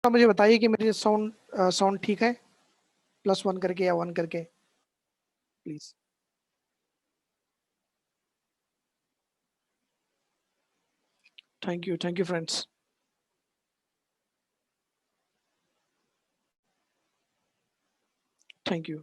तो मुझे बताइए कि मेरी साउंड साउंड ठीक है, +1 करके या 1 करके, please. Thank you friends. Thank you.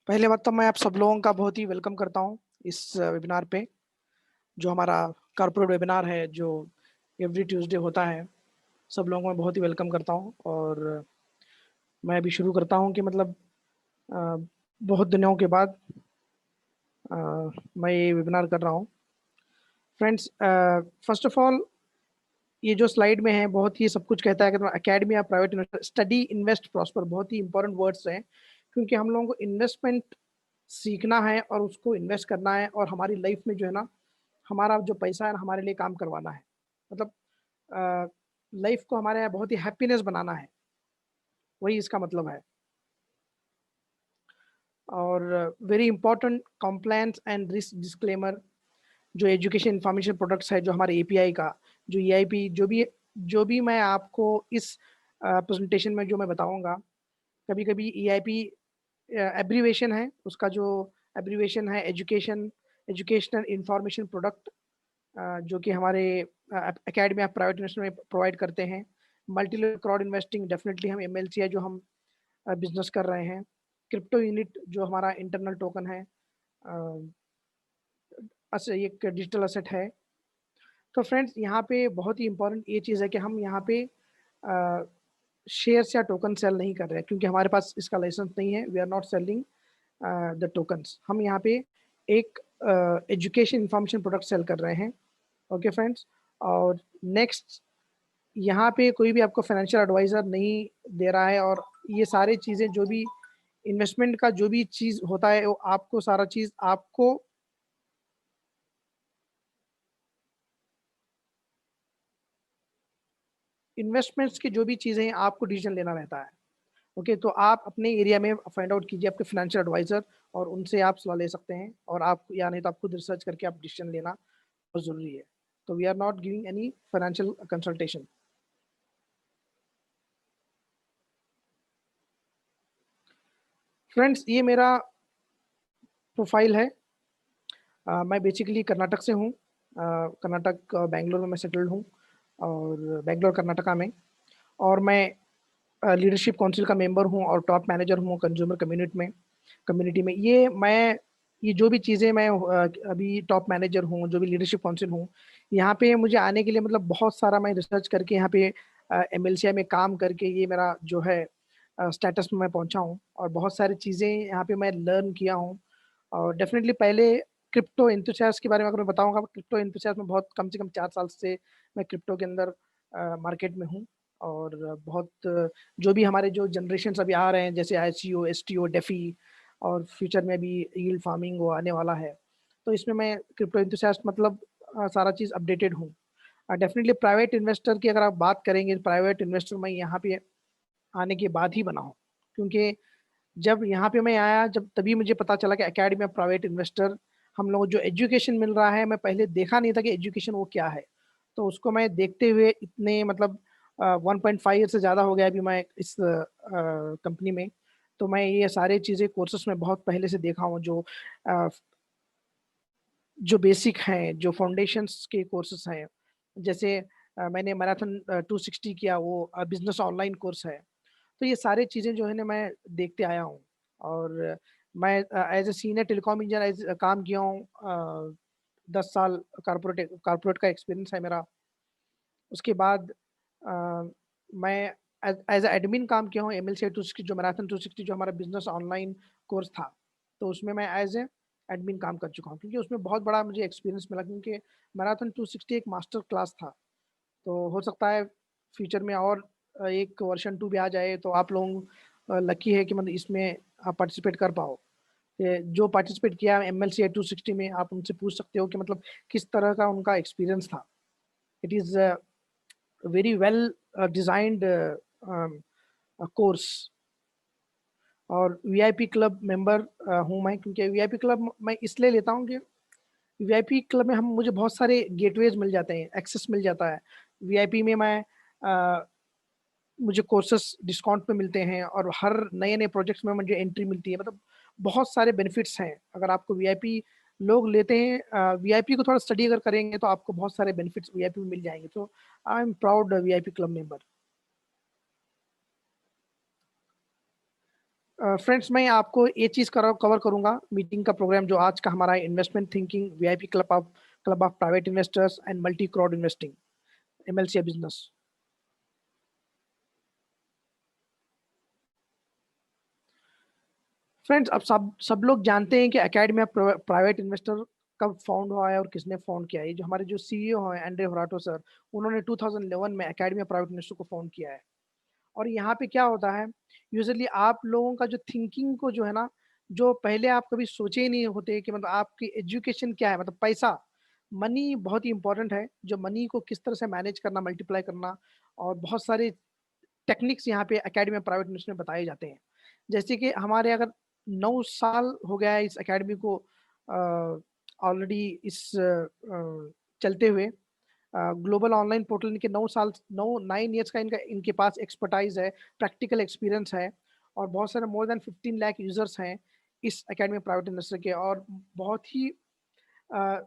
पहले बात तो मैं आप सब लोगों का बहुत ही वेलकम करता हूँ इस वेबिनार पे, जो हमारा कॉर्पोरेट वेबिनार है, जो एवरी ट्यूसडे होता है। सब लोगों को मैं बहुत ही वेलकम करता हूँ। और मैं अभी शुरू करता हूँ कि मतलब अ, बहुत दिनों के बाद अ, मैं ये वेबिनार कर रहा हूँ। फ्रेंड्स, फर्स्ट ऑफ ऑल, ये जो स्लाइड में है बहुत ही सब कुछ कहता है कि academy of private investor, study, invest, prosper, बहुत ही इंपॉर्टेंट वर्ड्स हैं, क्योंकि हम लोगों को इन्वेस्टमेंट सीखना है और उसको इन्वेस्ट करना है, और हमारी लाइफ में जो है ना, हमारा जो पैसा है ना, हमारे लिए काम करवाना है। मतलब लाइफ को हमारे यहाँ बहुत ही हैप्पीनेस बनाना है, वही इसका मतलब है। और very important compliance and risk disclaimer, जो एजुकेशन इंफॉर्मेशन प्रोडक्ट्स है, जो हमारे एपीआई का, जो ईआईपी, जो भी मैं आपको इस प्रेजेंटेशन में जो मैं बताऊंगा, कभी कभी ईआईपी एब्रीवेशन है, उसका जो एब्रीवेशन है एजुकेशनल इंफॉर्मेशन प्रोडक्ट, जो कि हमारे एकेडमी ऑफ प्राइवेट इन्वेस्टमेंट में प्रोवाइड करते हैं। Multi level crowd investing, definitely हम एमएलसी है जो हम बिजनेस कर रहे हैं। क्रिप्टो यूनिट, जो हमारा इंटरनल टोकन है, एक डिजिटल असेट है। तो फ्रेंड्स, यहाँ पे बहुत ही इंपॉर्टेंट ये चीज़ है कि हम यहाँ पे शेयर्स या टोकन सेल नहीं कर रहे हैं, क्योंकि हमारे पास इसका लाइसेंस नहीं है। We are not selling the tokens. हम यहाँ पे एक एजुकेशन इंफॉर्मेशन प्रोडक्ट सेल कर रहे हैं। Okay friends. और नेक्स्ट, यहाँ पे कोई भी आपको फाइनेंशियल एडवाइजर नहीं दे रहा है, और ये सारी चीज़ें जो भी इन्वेस्टमेंट का जो भी चीज़ होता है, वो आपको सारा चीज़ आपको इन्वेस्टमेंट्स की जो भी चीज़ें हैं आपको डिसीजन लेना रहता है। ओके, तो आप अपने एरिया में फाइंड आउट कीजिए आपके फाइनेंशियल एडवाइजर, और उनसे आप सलाह ले सकते हैं, और आप या नहीं तो आप खुद रिसर्च करके आप डिसीजन लेना बहुत ज़रूरी है। तो we are not giving any financial consultation. Friends, ये मेरा प्रोफाइल है। मैं बेसिकली कर्नाटक से हूँ। कर्नाटक बेंगलोर में मैं सेटल्ड हूँ, और बेंगलोर कर्नाटका में। और मैं लीडरशिप काउंसिल का मेंबर हूँ और टॉप मैनेजर हूँ कंज्यूमर कम्युनिटी में। ये जो भी चीज़ें मैं अभी टॉप मैनेजर हूँ, जो भी लीडरशिप काउंसिल हूँ, यहाँ पे मुझे आने के लिए मतलब बहुत सारा मैं रिसर्च करके यहाँ पे एमएलसीआई में काम करके ये मेरा जो है स्टेटस में मैं पहुँचा हूँ, और बहुत सारी चीज़ें यहाँ पे मैं लर्न किया हूँ। और डेफिनेटली पहले क्रिप्टो इंथुसियास्ट के बारे में अगर मैं बताऊंगा, क्रिप्टो इंथुसियास्ट में बहुत कम से कम 4 साल से मैं क्रिप्टो के अंदर मार्केट में हूँ। और बहुत जो भी हमारे जो जनरेशन अभी आ रहे हैं, जैसे आईसीओ, एसटीओ, डेफी, और फ्यूचर में भी यील्ड फार्मिंग वो आने वाला है, तो इसमें मैं क्रिप्टो इंथुसियास्ट मतलब सारा चीज़ अपडेटेड हूँ। डेफिनेटली प्राइवेट इन्वेस्टर की अगर आप बात करेंगे, प्राइवेट इन्वेस्टर मैं यहाँ पे आने के बाद ही बना हूँ, क्योंकि जब यहाँ पे मैं आया, जब तभी मुझे पता चला कि एकेडमी ऑफ प्राइवेट इन्वेस्टर, हम लोग जो एजुकेशन मिल रहा है, मैं पहले देखा नहीं था कि एजुकेशन वो क्या है। तो उसको मैं देखते हुए इतने मतलब 1.5 ईयर से ज़्यादा हो गया अभी मैं इस कंपनी में। तो मैं ये सारे चीज़ें कोर्सेस में बहुत पहले से देखा हूँ, जो बेसिक हैं, जो फाउंडेशंस के कोर्सेस हैं। जैसे मैंने मैराथन 260 किया, वो बिजनेस ऑनलाइन कोर्स है। तो ये सारी चीज़ें जो है ना, मैं देखते आया हूँ। और मैं as a senior telecom engineer काम किया हूँ। 10 साल कारपोरेट का एक्सपीरियंस है मेरा। उसके बाद मैं एज एडमिन काम किया हूँ एमएलसी 260, जो मैराथन 260, जो हमारा बिजनेस ऑनलाइन कोर्स था। तो उसमें मैं एज ए एडमिन काम कर चुका हूँ, क्योंकि उसमें बहुत बड़ा मुझे एक्सपीरियंस मिला, क्योंकि मैराथन 260 एक मास्टर क्लास था। तो हो सकता है फ्यूचर में और एक वर्जन 2 भी आ जाए, तो आप लोग लकी है कि मतलब इसमें आप पार्टिसिपेट कर पाओ। जो पार्टिसिपेट किया एमएलसीआई 260 में, आप उनसे पूछ सकते हो कि मतलब किस तरह का उनका एक्सपीरियंस था। It is very well designed course. और वीआईपी क्लब मेंबर हूँ मैं, क्योंकि वीआईपी क्लब मैं इसलिए लेता हूँ कि वीआईपी क्लब में हम मुझे बहुत सारे गेटवेज मिल जाते हैं, एक्सेस मिल जाता है। वीआईपी में मैं मुझे कोर्सेस डिस्काउंट पे मिलते हैं, और हर नए नए प्रोजेक्ट्स में मुझे एंट्री मिलती है। मतलब बहुत सारे बेनिफिट्स हैं। अगर आपको वीआईपी लोग लेते हैं, वीआईपी को थोड़ा स्टडी अगर करेंगे तो आपको बहुत सारे बेनिफिट्स वीआईपी में मिल जाएंगे। तो I am proud VIP club member. Friends, मैं आपको ये चीज़ कवर करूंगा मीटिंग का प्रोग्राम जो आज का हमारा investment thinking VIP club of private investors and multi crowd investing, MLC business. Friends, अब सब लोग जानते हैं कि एकेडमी ऑफ प्राइवेट इन्वेस्टर कब फाउंड हुआ है और किसने फाउंड किया है। ये जो हमारे जो सीईओ हैं एंड्रे होराटो सर, उन्होंने 2011 में एकेडमी ऑफ प्राइवेट इन्वेस्टर को फाउंड किया है। और यहाँ पे क्या होता है, यूजुअली आप लोगों का जो थिंकिंग को जो है ना, जो पहले आप कभी सोचे ही नहीं होते कि मतलब आपकी एजुकेशन क्या है, मतलब पैसा, मनी बहुत ही इंपॉर्टेंट है। जो मनी को किस तरह से मैनेज करना, मल्टीप्लाई करना, और बहुत सारे टेक्निक्स यहाँ पे एकेडमी ऑफ प्राइवेट इन्वेस्टमेंट में बताए जाते हैं। जैसे कि हमारे अगर 9 साल हो गया है इस एकेडमी को ऑलरेडी इस चलते हुए। ग्लोबल ऑनलाइन पोर्टल इनके 9 साल, 9 ईयर्स का इनका इनके पास एक्सपर्टाइज है, प्रैक्टिकल एक्सपीरियंस है। और बहुत सारे मोर देन 15 लाख यूजर्स हैं इस एकेडमी प्राइवेट इन्वेस्टर के। और बहुत ही अ,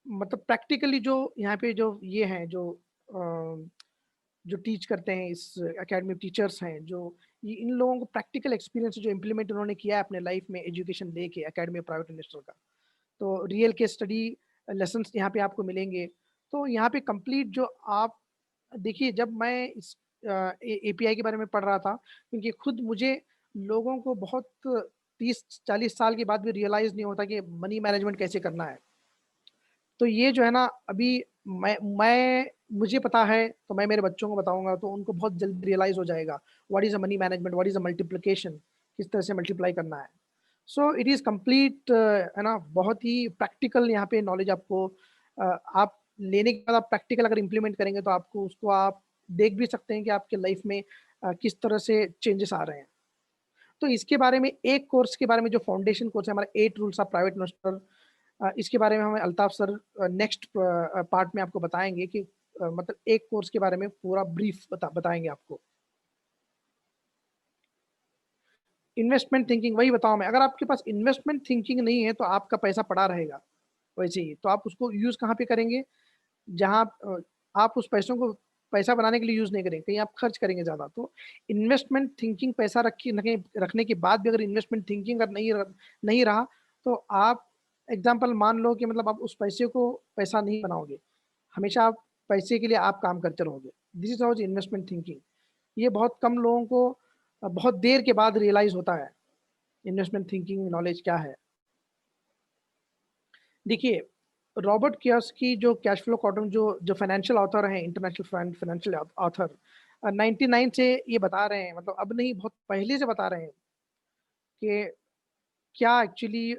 मतलब प्रैक्टिकली जो यहाँ पे जो ये हैं, जो टीच करते हैं इस एकेडमी, टीचर्स हैं जो, ये इन लोगों को प्रैक्टिकल एक्सपीरियंस जो इम्प्लीमेंट उन्होंने किया है अपने लाइफ में एजुकेशन लेके एकेडमी प्राइवेट इन्वेस्टर का। तो रियल केस स्टडी लेसन्स यहाँ पे आपको मिलेंगे। तो यहाँ पे कंप्लीट जो आप देखिए, जब मैं इस एपीआई के बारे में पढ़ रहा था, क्योंकि खुद मुझे लोगों को बहुत 30-40 साल के बाद भी रियलाइज नहीं होता कि मनी मैनेजमेंट कैसे करना है। तो ये जो है ना, अभी मैं मुझे पता है, तो मैं मेरे बच्चों को बताऊंगा तो उनको बहुत जल्दी रियलाइज हो जाएगा what is a money management, what is a multiplication, किस तरह से मल्टीप्लाई करना है। सो इट इज कंप्लीट, है ना, बहुत ही प्रैक्टिकल यहाँ पे नॉलेज आपको आप लेने के बाद आप प्रैक्टिकल अगर इम्प्लीमेंट करेंगे तो आपको उसको आप देख भी सकते हैं कि आपके लाइफ में किस तरह से चेंजेस आ रहे हैं। तो इसके बारे में एक कोर्स के बारे में, जो फाउंडेशन कोर्स है हमारा 8 रूल्स ऑफ प्राइवेट इन्वेस्टर, इसके बारे में हमें अल्ताफ सर नेक्स्ट पार्ट में आपको बताएंगे कि मतलब एक कोर्स के बारे में पूरा ब्रीफ बताएंगे आपको। इन्वेस्टमेंट थिंकिंग, वही बताओ मैं, अगर आपके पास इन्वेस्टमेंट थिंकिंग नहीं है तो आपका पैसा पड़ा रहेगा वैसे ही। तो आप उसको यूज कहाँ पे करेंगे, जहाँ आप उस पैसों को पैसा बनाने के लिए यूज नहीं करेंगे, कहीं आप खर्च करेंगे ज्यादा। तो इन्वेस्टमेंट थिंकिंग, पैसा रखने के बाद भी अगर इन्वेस्टमेंट थिंकिंग अगर नहीं रहा, तो आप एग्जाम्पल मान लो कि मतलब आप उस पैसे को पैसा नहीं बनाओगे, हमेशा आप पैसे के लिए आप काम करते रहोगे। This is how investment thinking. ये बहुत कम लोगों को बहुत देर के बाद रियलाइज होता है इन्वेस्टमेंट थिंकिंग नॉलेज क्या है। देखिए, रॉबर्ट कियोसाकी जो कैश फ्लो क्वाड्रेंट, जो फाइनेंशियल ऑथर हैं, इंटरनेशनल फाइनेंशियल ऑथर, 99 से ये बता रहे हैं, मतलब अब नहीं, बहुत पहले से बता रहे हैं कि क्या एक्चुअली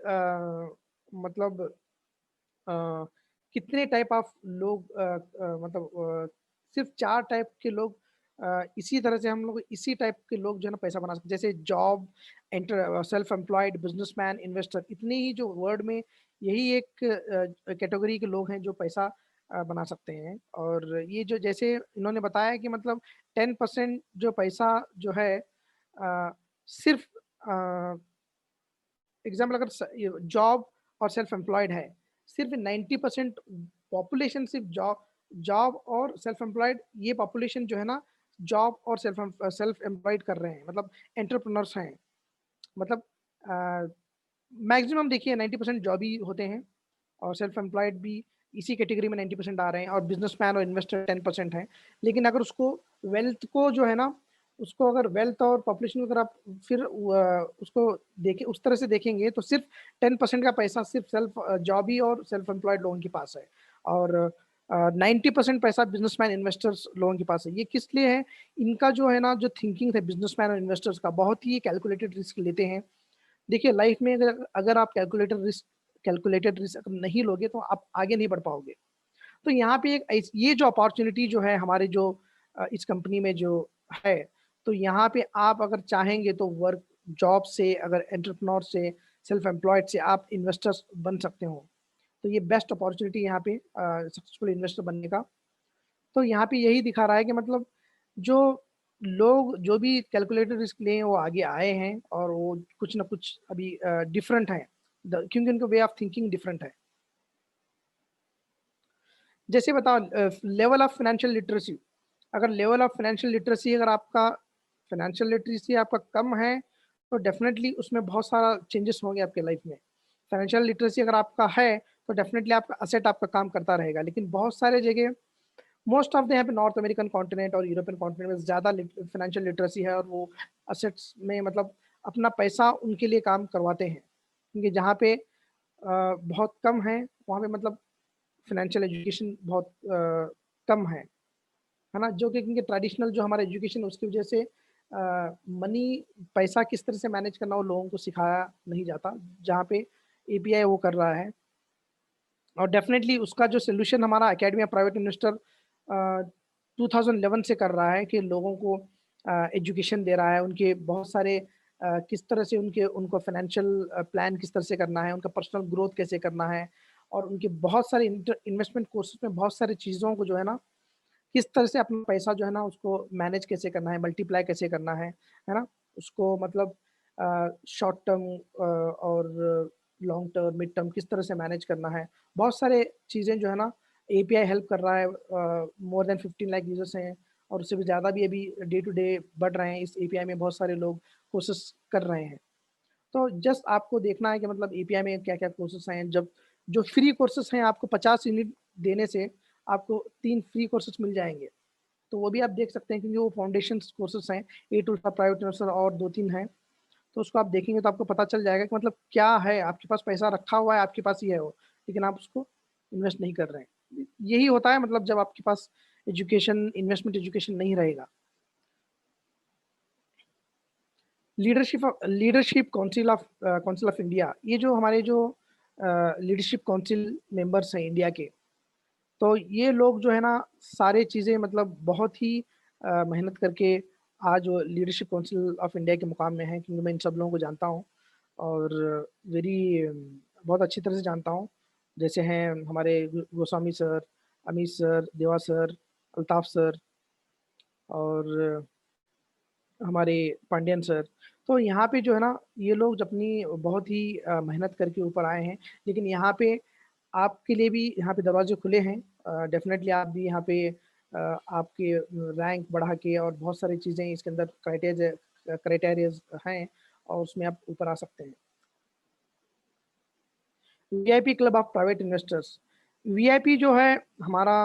मतलब अ, कितने टाइप ऑफ लोग, मतलब सिर्फ 4 टाइप के लोग, इसी तरह से हम लोग इसी टाइप के लोग जो है ना पैसा बना सकते हैं, जैसे job, enter, self employed, businessman, investor, इतने ही जो वर्ड में यही एक कैटेगरी के लोग हैं जो पैसा बना सकते हैं। और ये जो जैसे इन्होंने बताया कि मतलब 10% जो पैसा जो है, सिर्फ एग्जाम्पल अगर जॉब और सेल्फ एम्प्लॉयड है, सिर्फ 90% पॉपुलेशन सिर्फ जॉब और सेल्फ एम्प्लॉयड, ये पॉपुलेशन जो है ना, जॉब और सेल्फ एम्प्लॉयड कर रहे हैं, मतलब एंटरप्रेन्योर्स हैं। मतलब मैक्सिमम देखिए 90% जॉब ही होते हैं, और सेल्फ एम्प्लॉयड भी इसी कैटेगरी में 90% आ रहे हैं, और बिजनेसमैन और इन्वेस्टर 10% हैं। लेकिन अगर उसको वेल्थ को जो है ना, उसको अगर वेल्थ और पॉपुलेशन अगर आप फिर उसको देखें, उस तरह से देखेंगे तो सिर्फ 10% का पैसा सिर्फ सेल्फ जॉबी और सेल्फ एम्प्लॉयड लोगों के पास है, और 90% पैसा बिजनेसमैन इन्वेस्टर्स लोगों के पास है। ये किस लिए है? इनका जो है ना, जो थिंकिंग है बिजनेसमैन और इन्वेस्टर्स का, बहुत ही कैलकुलेटेड रिस्क लेते हैं। देखिए लाइफ में अगर अगर आप कैलकुलेटेड रिस्क नहीं लोगे तो आप आगे नहीं बढ़ पाओगे। तो यहाँ पे ये जो अपॉर्चुनिटी जो है हमारे जो इस कंपनी में जो है, तो यहाँ पे आप अगर चाहेंगे तो वर्क जॉब से, अगर एंटरप्रेन्योर से, सेल्फ एम्प्लॉयड से आप इन्वेस्टर्स बन सकते हो। तो ये बेस्ट अपॉर्चुनिटी यहाँ पे सक्सेसफुल इन्वेस्टर बनने का। तो यहाँ पे यही दिखा रहा है कि मतलब जो लोग जो भी कैलकुलेटेड रिस्क लें वो आगे आए हैं, और वो कुछ ना कुछ अभी डिफरेंट है, क्योंकि उनका वे ऑफ थिंकिंग डिफरेंट है। जैसे बताओ लेवल ऑफ फाइनेंशियल लिटरेसी, अगर लेवल ऑफ फाइनेंशियल लिटरेसी अगर आपका फाइनेंशियल लिटरेसी आपका कम है तो डेफिनेटली उसमें बहुत सारा चेंजेस होंगे आपके लाइफ में। फाइनेंशियल लिटरेसी अगर आपका है तो डेफिनेटली आपका असेट आपका काम करता रहेगा, लेकिन बहुत सारे जगह मोस्ट ऑफ द यहाँ पे नॉर्थ अमेरिकन कॉन्टिनेंट और यूरोपियन कॉन्टिनेंट में ज़्यादा फाइनेंशियल लिटरेसी है, और वो असेट्स में मतलब अपना पैसा उनके लिए काम करवाते हैं, क्योंकि जहाँ पे बहुत कम है वहाँ पे मतलब फाइनेंशियल एजुकेशन बहुत कम है ना? जो कि क्योंकि ट्रेडिशनल जो हमारा एजुकेशन उसकी वजह से मनी पैसा किस तरह से मैनेज करना वो लोगों को सिखाया नहीं जाता, जहाँ पे एपीआई वो कर रहा है। और डेफिनेटली उसका जो सोल्यूशन हमारा एकेडमी ऑफ प्राइवेट इन्वेस्टर 2011 से कर रहा है कि लोगों को एजुकेशन दे रहा है, उनके बहुत सारे किस तरह से उनको फाइनेंशियल प्लान किस तरह से करना है, उनका पर्सनल ग्रोथ कैसे करना है, और उनके बहुत सारे इन्वेस्टमेंट कोर्सेज में बहुत सारी चीज़ों को जो है ना, किस तरह से अपना पैसा जो है ना उसको मैनेज कैसे करना है, मल्टीप्लाई कैसे करना है ना? उसको मतलब शॉर्ट टर्म और लॉन्ग टर्म, मिड टर्म किस तरह से मैनेज करना है। बहुत सारे चीज़ें जो है ना एपीआई हेल्प कर रहा है, मोर देन 15 लाख यूज़र्स हैं, और उससे भी ज़्यादा भी अभी डे टू डे बढ़ रहे हैं। इस एपीआई में बहुत सारे लोग कोर्सेज़ कर रहे हैं। तो जस्ट आपको देखना है कि मतलब एपीआई में क्या-क्या कोर्सेज़ हैं। जब जो फ्री कोर्सेज़ हैं आपको 50 यूनिट देने से आपको 3 फ्री कोर्सेज़ मिल जाएँगे। तो वो भी आप देख सकते हैं, क्योंकि वो फाउंडेशंस कोर्सेज़ हैं, AI tools for private investor और 2-3 हैं। तो उसको आप देखेंगे तो आपको पता चल जाएगा कि मतलब क्या है, आपके पास पैसा रखा हुआ है, आपके पास ही है वो, लेकिन आप उसको इन्वेस्ट नहीं कर रहे हैं। यही होता है मतलब जब आपके पास इन्वेस्टमेंट एजुकेशन नहीं रहेगा। लीडरशिप काउंसिल ऑफ इंडिया, ये जो हमारे जो लीडरशिप काउंसिल मेंबर्स हैं इंडिया के, तो ये लोग जो है ना सारे चीज़ें मतलब बहुत ही मेहनत करके आज वो लीडरशिप काउंसिल ऑफ इंडिया के मुकाम में हैं, क्योंकि मैं इन सब लोगों को जानता हूँ, और वेरी बहुत अच्छी तरह से जानता हूँ। जैसे हैं हमारे गोस्वामी सर, अमित सर, देवा सर, अल्ताफ सर, और हमारे पांडियन सर। तो यहाँ पे जो है ना ये लोग अपनी बहुत ही मेहनत करके ऊपर आए हैं, लेकिन यहाँ पे आपके लिए भी यहाँ पे दरवाजे खुले हैं। डेफ़िनेटली आप भी यहाँ पे आपके रैंक बढ़ा के और बहुत सारी चीज़ें इसके अंदर क्राइटेरियाज़ हैं, और उसमें आप ऊपर आ सकते हैं। VIP club of private investors, VIP जो है हमारा,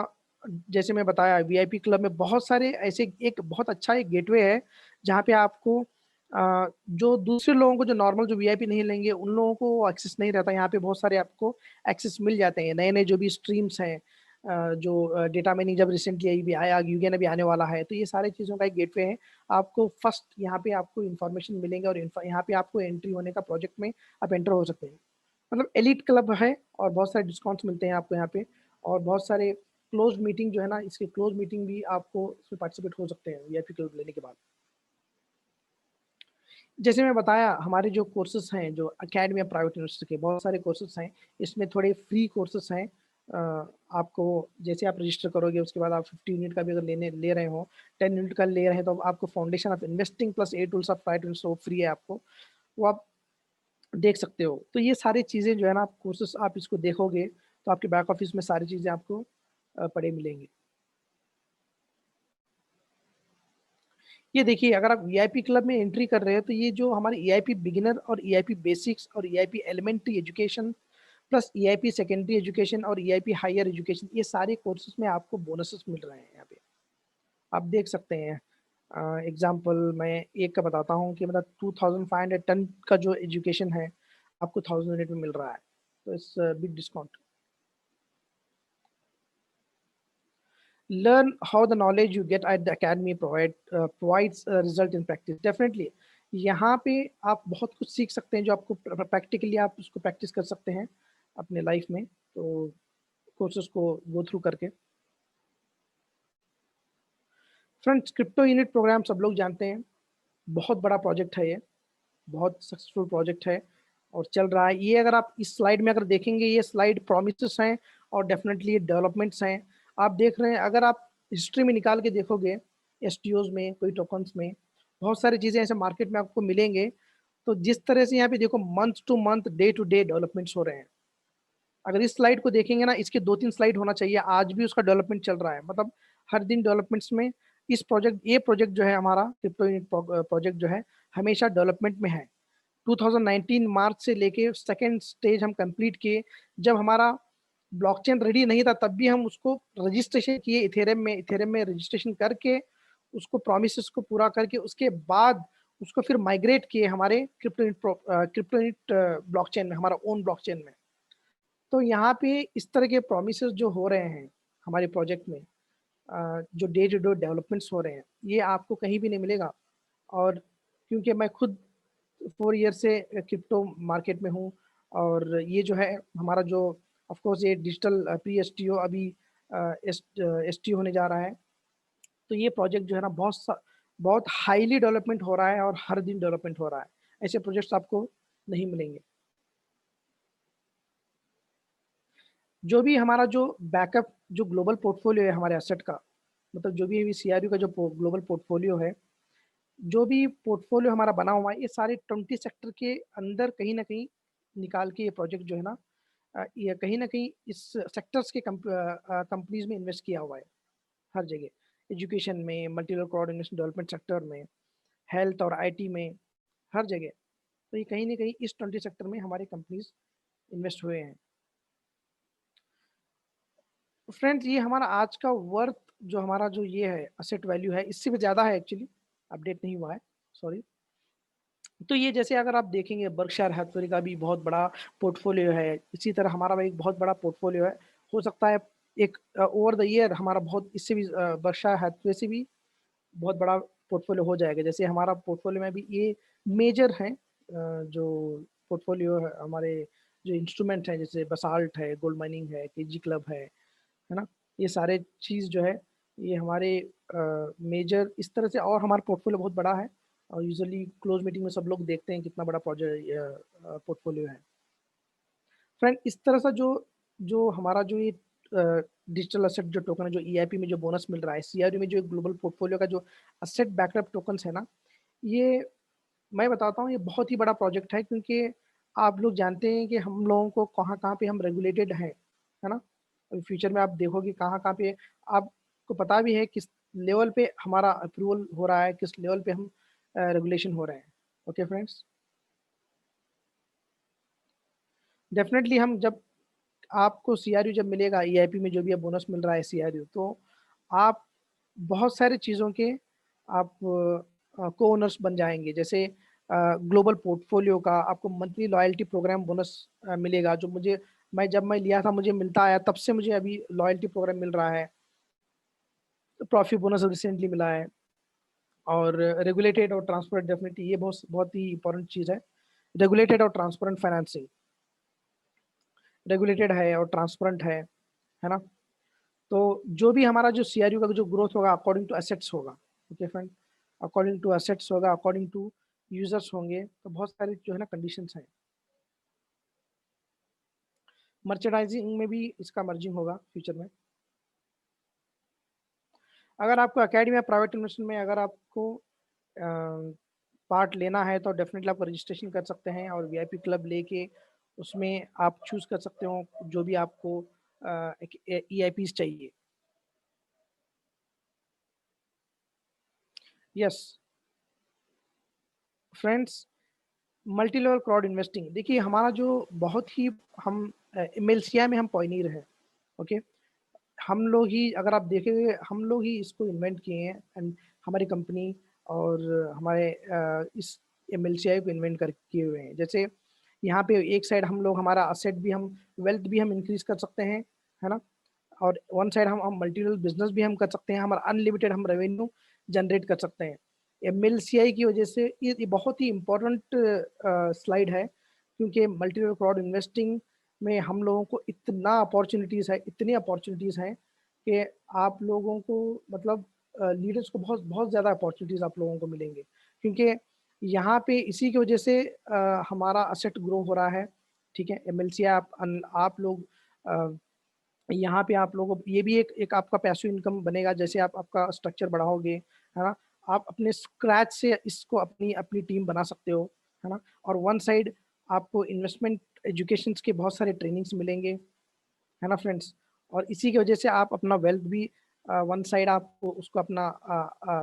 जैसे मैं बताया वीआईपी क्लब में बहुत सारे ऐसे एक बहुत अच्छा एक गेटवे है, जहाँ पे आपको जो दूसरे लोगों को जो नॉर्मल जो वीआईपी नहीं लेंगे उन लोगों को एक्सेस नहीं रहता। यहाँ पे बहुत सारे आपको एक्सेस मिल जाते हैं। नए-नए जो भी स्ट्रीम्स हैं, जो डेटा माइनिंग जब रिसेंटली अभी आया, यूगेन अभी आने वाला है, तो ये सारी चीज़ों का एक गेटवे है। आपको फर्स्ट यहाँ पे आपको इन्फॉर्मेशन मिलेंगे, और यहाँ पे आपको एंट्री होने का प्रोजेक्ट में आप एंटर हो सकते हैं। मतलब एलीट क्लब है, और बहुत सारे डिस्काउंट्स मिलते हैं आपको यहाँ पे, और बहुत सारे क्लोज्ड मीटिंग जो है ना, इसके क्लोज़ मीटिंग भी आपको इसमें पार्टिसिपेट हो सकते हैं वीआईपी क्लब लेने के बाद। जैसे मैं बताया हमारे जो कोर्सेज़ हैं, जो अकेडमी ऑफ प्राइवेट इन्वेस्टर के बहुत सारे कोर्सेज़ हैं, इसमें थोड़े फ्री कोर्सेज़ हैं। अ, आपको जैसे आप रजिस्टर करोगे उसके बाद आप 50 यूनिट का भी अगर ले रहे हो, 10 यूनिट का ले रहे हैं, तो आपको foundation of investing plus AI tools of private investor वो फ्री है आपको, वो आप देख सकते हो। तो ये सारी चीज़ें जो है ना, आप कोर्सेज़ आप इसको देखोगे, तो आपके बैक ऑफ़िस में सारी चीज़ें आपको पड़े मिलेंगी। ये देखिए अगर आप वीआईपी क्लब में एंट्री कर रहे हो, तो ये जो हमारे ईआईपी बिगिनर और ईआईपी बेसिक्स और EIP elementary education plus EIP secondary education और ईआईपी हायर एजुकेशन, ये सारे कोर्सेज़ में आपको बोनसेस मिल रहे हैं यहाँ पे। आप देख सकते हैं। एग्जाम्पल मैं एक का बताता हूँ कि मतलब 2500 टन का जो एजुकेशन है आपको 1000 में मिल रहा है, तो it's big discount. Learn how the knowledge you get at the academy provides a result in practice. Definitely यहाँ पे आप बहुत कुछ सीख सकते हैं जो आपको प्रैक्टिकली आप उसको प्रैक्टिस कर सकते हैं अपने लाइफ में, तो कोर्सेज को गो थ्रू करके। फ्रेंड्स, क्रिप्टो यूनिट प्रोग्राम सब लोग जानते हैं, बहुत बड़ा प्रोजेक्ट है ये, बहुत सक्सेसफुल प्रोजेक्ट है और चल रहा है। ये अगर आप इस स्लाइड में अगर देखेंगे, ये स्लाइड प्रोमिसेस हैं और डेफिनेटली ये डेवलपमेंट्स हैं। आप देख रहे हैं, अगर आप हिस्ट्री में निकाल के देखोगे, एसटीओज में, कोई टोकन्स में, बहुत सारी चीज़ें ऐसे मार्केट में आपको मिलेंगे। तो जिस तरह से यहाँ पे देखो month to month, day to day developments हो रहे हैं। अगर इस स्लाइड को देखेंगे ना, इसके 2-3 स्लाइड होना चाहिए, आज भी उसका डेवलपमेंट चल रहा है। मतलब हर दिन डेवलपमेंट्स में ये प्रोजेक्ट जो है हमारा क्रिप्टो यूनिट प्रोजेक्ट जो है हमेशा डेवलपमेंट में है। 2019 मार्च से लेके सेकेंड स्टेज हम कंप्लीट किए। जब हमारा ब्लॉकचेन रेडी नहीं था तब भी हम उसको रजिस्ट्रेशन किए इथेरियम में रजिस्ट्रेशन करके उसको प्रोमिसेस को पूरा करके उसके बाद उसको फिर माइग्रेट किए हमारे क्रिप्टोनिट ब्लॉकचेन में, हमारा ओन ब्लॉकचेन में। तो यहाँ पे इस तरह के प्रोमिसेस जो हो रहे हैं हमारे प्रोजेक्ट में, जो डे टू डे डेवलपमेंट्स हो रहे हैं, ये आपको कहीं भी नहीं मिलेगा। और क्योंकि मैं खुद 4 ईयर से क्रिप्टो मार्केट में हूँ, और ये जो है हमारा जो ऑफ कोर्स ये डिजिटल प्री एसटीओ अभी एसटीओ होने जा रहा है। तो ये प्रोजेक्ट जो है ना बहुत हाईली डेवलपमेंट हो रहा है और हर दिन डेवलपमेंट हो रहा है। ऐसे प्रोजेक्ट्स आपको नहीं मिलेंगे। जो भी हमारा जो बैकअप जो ग्लोबल पोर्टफोलियो है हमारे एसेट का, मतलब जो भी सीआरयू का जो ग्लोबल पोर्टफोलियो है, जो भी पोर्टफोलियो हमारा बना हुआ है, ये सारे 20 सेक्टर के अंदर कहीं ना कहीं निकाल के ये प्रोजेक्ट जो है ना, ये कहीं ना कहीं इस सेक्टर्स के कंपनीज में इन्वेस्ट किया हुआ है। हर जगह एजुकेशन में, multi level coordination development sector में, हेल्थ और आईटी में, हर जगह। तो ये कहीं ना कहीं इस 20 सेक्टर में हमारे कंपनीज इन्वेस्ट हुए हैं। फ्रेंड्स, ये हमारा आज का वर्थ जो हमारा जो ये है असेट वैल्यू है, इससे भी ज़्यादा है एक्चुअली, अपडेट नहीं हुआ है, सॉरी। तो ये जैसे अगर आप देखेंगे, बर्कशायर हैथवे का भी बहुत बड़ा पोर्टफोलियो है, इसी तरह हमारा भी एक बहुत बड़ा पोर्टफोलियो है। हो सकता है एक ओवर द ईयर हमारा बहुत इससे भी बर्कशायर हैथवे से भी बहुत बड़ा पोर्टफोलियो हो जाएगा। जैसे हमारा पोर्टफोलियो में भी ये मेजर है, जो पोर्टफोलियो है हमारे, जो इंस्ट्रूमेंट है, जैसे बसाल्ट है, गोल्ड माइनिंग है, केजी क्लब है ना। ये सारे चीज़ जो है ये हमारे मेजर इस तरह से, और हमारा पोर्टफोलियो बहुत बड़ा है और यूजुअली क्लोज मीटिंग में सब लोग देखते हैं कितना बड़ा प्रोजेक्ट पोर्टफोलियो है। फ्रेंड, इस तरह से जो जो हमारा जो ये डिजिटल असेट जो टोकन है, जो ईआईपी में जो बोनस मिल रहा है, सीआरयू में जो ग्लोबल पोर्टफोलियो का जो असेट बैकअप टोकन्स है ना, ये मैं बताता हूँ, ये बहुत ही बड़ा प्रोजेक्ट है। क्योंकि आप लोग जानते हैं कि हम लोगों को कहाँ कहाँ पे हम रेगुलेटेड हैं, है ना। अभी फ्यूचर में आप देखोगे कहाँ कहाँ पे आपको पता भी है किस लेवल पे हमारा अप्रूवल हो रहा है, किस लेवल पे हम रेगुलेशन हो रहे हैं। ओके फ्रेंड्स, डेफिनेटली हम जब आपको सीआरयू जब मिलेगा, ईआईपी में जो भी बोनस मिल रहा है सीआरयू, तो आप बहुत सारी चीज़ों के आप को ओनर्स बन जाएंगे। जैसे ग्लोबल पोर्टफोलियो का आपको मंथली लॉयल्टी प्रोग्राम बोनस मिलेगा, जो मुझे जब मैं लिया था मुझे मिलता आया, तब से मुझे अभी लॉयल्टी प्रोग्राम मिल रहा है। प्रॉफिट बोनस रिसेंटली मिला है। और रेगुलेटेड और ट्रांसपेरेंट, डेफिनेटली ये बहुत बहुत ही इंपॉर्टेंट चीज़ है। रेगुलेटेड और ट्रांसपेरेंट फाइनेंसिंग, रेगुलेटेड है और ट्रांसपेरेंट है ना। तो जो भी हमारा जो सीआरयू का जो ग्रोथ होगा अकॉर्डिंग टू एसेट्स होगा। Okay friend, according to assets होगा, अकॉर्डिंग टू यूजर्स होंगे, तो बहुत सारी जो है ना कंडीशंस हैं। मर्चेंडाइजिंग में भी इसका मर्जिंग होगा फ्यूचर में। अगर आपको अकेडमी या प्राइवेट इन्वेस्टमेंट में अगर आपको पार्ट लेना है तो डेफिनेटली आप रजिस्ट्रेशन कर सकते हैं और वीआईपी क्लब लेके उसमें आप चूज कर सकते हो जो भी आपको ईआईपीज चाहिए। Yes friends, multi level crowd investing, देखिए हमारा जो बहुत ही हम एमएलसीआई में हम पॉइनियर है। ओके, हम लोग ही, अगर आप देखेंगे हम लोग ही इसको इन्वेंट किए हैं। एंड हमारी कंपनी और हमारे इस एमएलसीआई को इन्वेंट कर किए हुए हैं। जैसे यहाँ पे एक साइड हम लोग हमारा असेट भी हम वेल्थ भी हम इंक्रीज कर सकते हैं, है ना? और वन साइड हम मल्टी लेवल बिजनेस भी हम कर सकते हैं, हमारा अनलिमिटेड हम रेवेन्यू जनरेट कर सकते हैं। एमएलसीआई की वजह से ये बहुत ही इम्पोर्टेंट स्लाइड है, क्योंकि मल्टी लेवल क्राउड इन्वेस्टिंग में हम लोगों को इतना अपॉर्चुनिटीज़ है, इतनी अपॉर्चुनिटीज़ हैं कि आप लोगों को मतलब लीडर्स को बहुत बहुत ज़्यादा अपॉर्चुनिटीज़ आप लोगों को मिलेंगे, क्योंकि यहाँ पे इसी की वजह से हमारा असेट ग्रो हो रहा है। ठीक है, एमएलसीआई आप लोग यहाँ पे आप लोगों को ये भी एक एक आपका पैसिव इनकम बनेगा। जैसे आप आपका स्ट्रक्चर बढ़ाओगे, है ना? आप अपने स्क्रैच से इसको अपनी अपनी टीम बना सकते हो, है ना? और वन साइड आपको इन्वेस्टमेंट एजुकेशंस के बहुत सारे ट्रेनिंग्स मिलेंगे, है ना फ्रेंड्स? और इसी की वजह से आप अपना वेल्थ भी वन साइड आप उसको अपना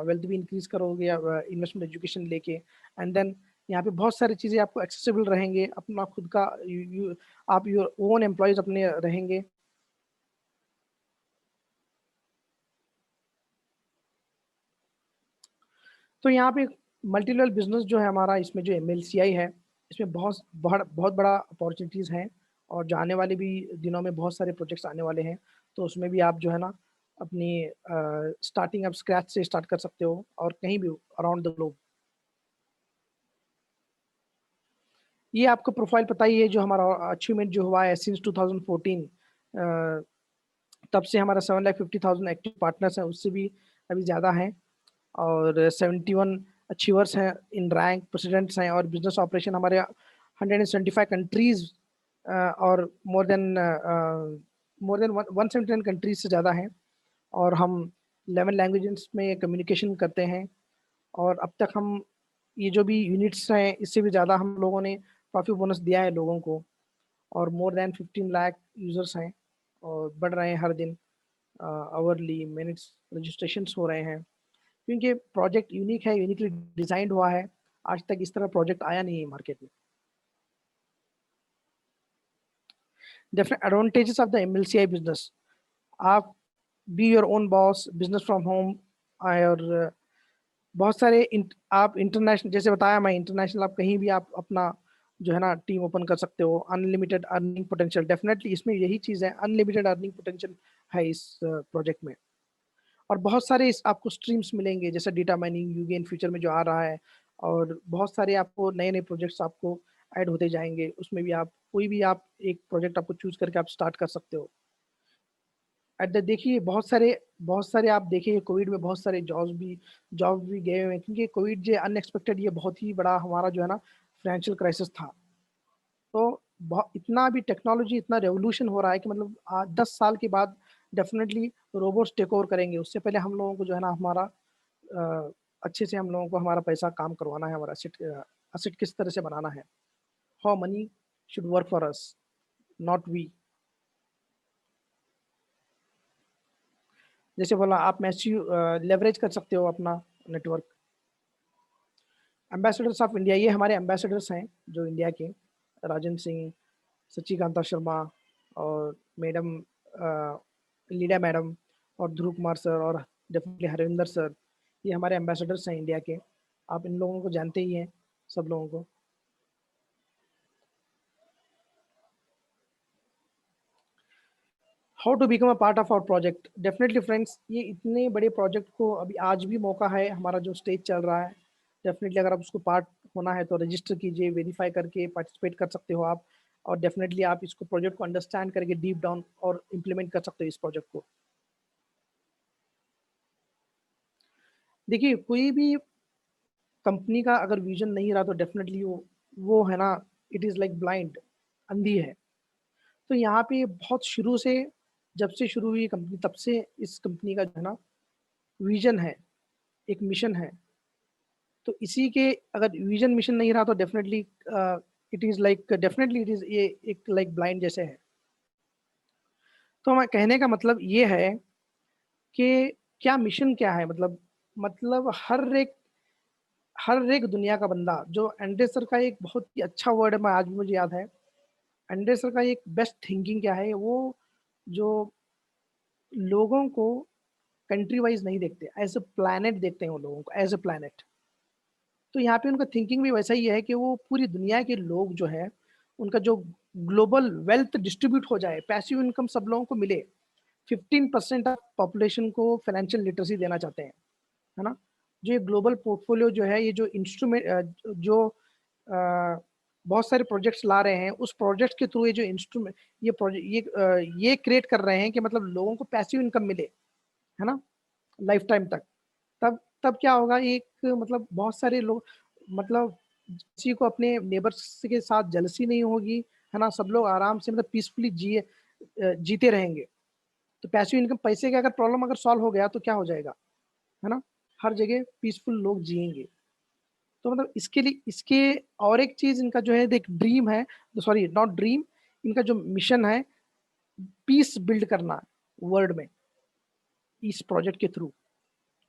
वेल्थ भी इंक्रीज करोगे इन्वेस्टमेंट एजुकेशन लेके। एंड देन यहाँ पे बहुत सारी चीज़ें आपको एक्सेसिबल रहेंगे, अपना खुद का आप योर ओन एम्प्लॉयज अपने रहेंगे। तो यहाँ पे मल्टी लेवल बिजनेस जो है हमारा, इसमें जो एमएलसीआई है, इसमें बहुत बड़ा अपॉर्चुनिटीज़ हैं, और जो आने वाले भी दिनों में बहुत सारे प्रोजेक्ट्स आने वाले हैं। तो उसमें भी आप जो है ना अपनी स्टार्टिंग आप स्क्रैच से स्टार्ट कर सकते हो, और कहीं भी अराउंड द ग्लोब। ये आपको प्रोफाइल पता ही है, जो हमारा अचीवमेंट जो हुआ है सिंस 2014, तब से हमारा 7,50,000 एक्टिव पार्टनर्स हैं, उससे भी अभी ज़्यादा हैं। और 71 अचीवर्स हैं, इन रैंक प्रेसिडेंट्स हैं, और बिजनेस ऑपरेशन हमारे 175 कंट्रीज और मोर देन 179 कंट्रीज से ज़्यादा हैं। और हम 11 लैंग्वेजेस में कम्युनिकेशन करते हैं। और अब तक हम ये जो भी यूनिट्स हैं, इससे भी ज़्यादा हम लोगों ने प्रॉफिट बोनस दिया है लोगों को। और मोर देन 15 लाख यूज़र्स हैं, और बढ़ रहे हैं हर दिन। आवरली मिनट्स रजिस्ट्रेशंस हो रहे हैं, क्योंकि प्रोजेक्ट यूनिक है, यूनिकली डिजाइंड हुआ है। आज तक इस तरह प्रोजेक्ट आया नहीं है मार्केट में। Different advantages of the MLCI business, आप be your own boss, business from home. और बहुत सारे आप इंटरनेशनल, जैसे बताया मैं, इंटरनेशनल आप कहीं भी आप अपना जो है ना टीम ओपन कर सकते हो। अनलिमिटेड अर्निंग पोटेंशियल, डेफिनेटली इसमें यही चीज़ है, अनलिमिटेड अर्निंग पोटेंशियल है इस प्रोजेक्ट में। और बहुत सारे इस आपको स्ट्रीम्स मिलेंगे, जैसे डेटा माइनिंग, यूगे इन फ्यूचर में जो आ रहा है। और बहुत सारे आपको नए नए प्रोजेक्ट्स आपको ऐड होते जाएंगे, उसमें भी आप कोई भी आप एक प्रोजेक्ट आपको चूज करके आप स्टार्ट कर सकते हो। एट द देखिए बहुत सारे आप देखिए कोविड में बहुत सारे जॉब्स भी गए हुए हैं, क्योंकि कोविड जो अनएक्सपेक्टेड, ये बहुत ही बड़ा हमारा जो है ना फाइनेंशियल क्राइसिस था। तो बहुत इतना भी टेक्नोलॉजी इतना रेवोल्यूशन हो रहा है कि मतलब 10 साल के बाद डेफिनेटली रोबोट्स टेक ओवर करेंगे। उससे पहले हम लोगों को जो है ना हमारा अच्छे से हम लोगों को हमारा पैसा काम करवाना है, हमारा असेट किस तरह से बनाना है। How money should work for us, not we. जैसे बोला, आप मैसिव लेवरेज कर सकते हो अपना नेटवर्क। एम्बेसडर्स ऑफ इंडिया, ये हमारे एम्बेसडर्स हैं जो इंडिया के, राजन सिंह, सचिकांता शर्मा, और मैडम लीडा मैडम, और ध्रुव कुमार सर, और डेफिनेटली हरविंदर सर। ये हमारे एम्बेसडर्स हैं इंडिया के। आप इन लोगों को जानते ही हैं, सब लोगों को। How to become a part of our project, definitely friends, ये इतने बड़े प्रोजेक्ट को अभी आज भी मौका है, हमारा जो स्टेज चल रहा है। डेफिनेटली अगर आप उसको पार्ट होना है तो रजिस्टर कीजिए, वेरीफाई करके पार्टिसिपेट कर सकते हो आप। और डेफिनेटली आप इसको प्रोजेक्ट को अंडरस्टैंड करके डीप डाउन और इम्प्लीमेंट कर सकते हो इस प्रोजेक्ट को। देखिए, कोई भी कंपनी का अगर विजन नहीं रहा तो डेफिनेटली वो है ना, इट इज़ लाइक ब्लाइंड, अंधी है। तो यहाँ पे बहुत शुरू से, जब से शुरू हुई कंपनी, तब से इस कंपनी का जो है ना विजन है, एक मिशन है। तो इसी के अगर विजन मिशन नहीं रहा तो definitely it is like, definitely it is ये एक लाइक ब्लाइंड जैसे है। तो मैं कहने का मतलब ये है कि क्या मिशन क्या है, मतलब हर एक दुनिया का बंदा, जो एंड्रे सर का एक बहुत ही अच्छा वर्ड है, मैं आज भी मुझे याद है। एंड्रे सर का एक बेस्ट थिंकिंग क्या है, वो जो लोगों को कंट्री वाइज नहीं देखते, एज ए प्लैनेट देखते हैं वो लोगों को, एज ए प्लैनेट। तो यहाँ पे उनका थिंकिंग भी वैसा ही है कि वो पूरी दुनिया के लोग जो है, उनका जो ग्लोबल वेल्थ डिस्ट्रीब्यूट हो जाए, पैसिव इनकम सब लोगों को मिले। 15% ऑफ पॉपुलेशन को फाइनेंशियल लिटरेसी देना चाहते हैं, है ना? जो ये ग्लोबल पोर्टफोलियो जो है, ये जो जो बहुत सारे प्रोजेक्ट्स ला रहे हैं, उस प्रोजेक्ट के थ्रू ये जो इंस्ट्रूमेंट ये क्रिएट कर रहे हैं कि मतलब लोगों को पैसिव इनकम मिले, है ना? लाइफ टाइम तक। तब तब क्या होगा, एक मतलब बहुत सारे लोग, मतलब किसी को अपने नेबर्स के साथ जेलसी नहीं होगी, है ना? सब लोग आराम से मतलब पीसफुली जीते रहेंगे। तो पैसिव इनकम, पैसे का अगर प्रॉब्लम अगर सॉल्व हो गया तो क्या हो जाएगा, है ना? हर जगह पीसफुल लोग जिएंगे। तो मतलब इसके लिए, इसके और एक चीज इनका जो है, एक ड्रीम है, सॉरी नॉट ड्रीम, इनका जो मिशन है, पीस बिल्ड करना वर्ल्ड में इस प्रोजेक्ट के थ्रू।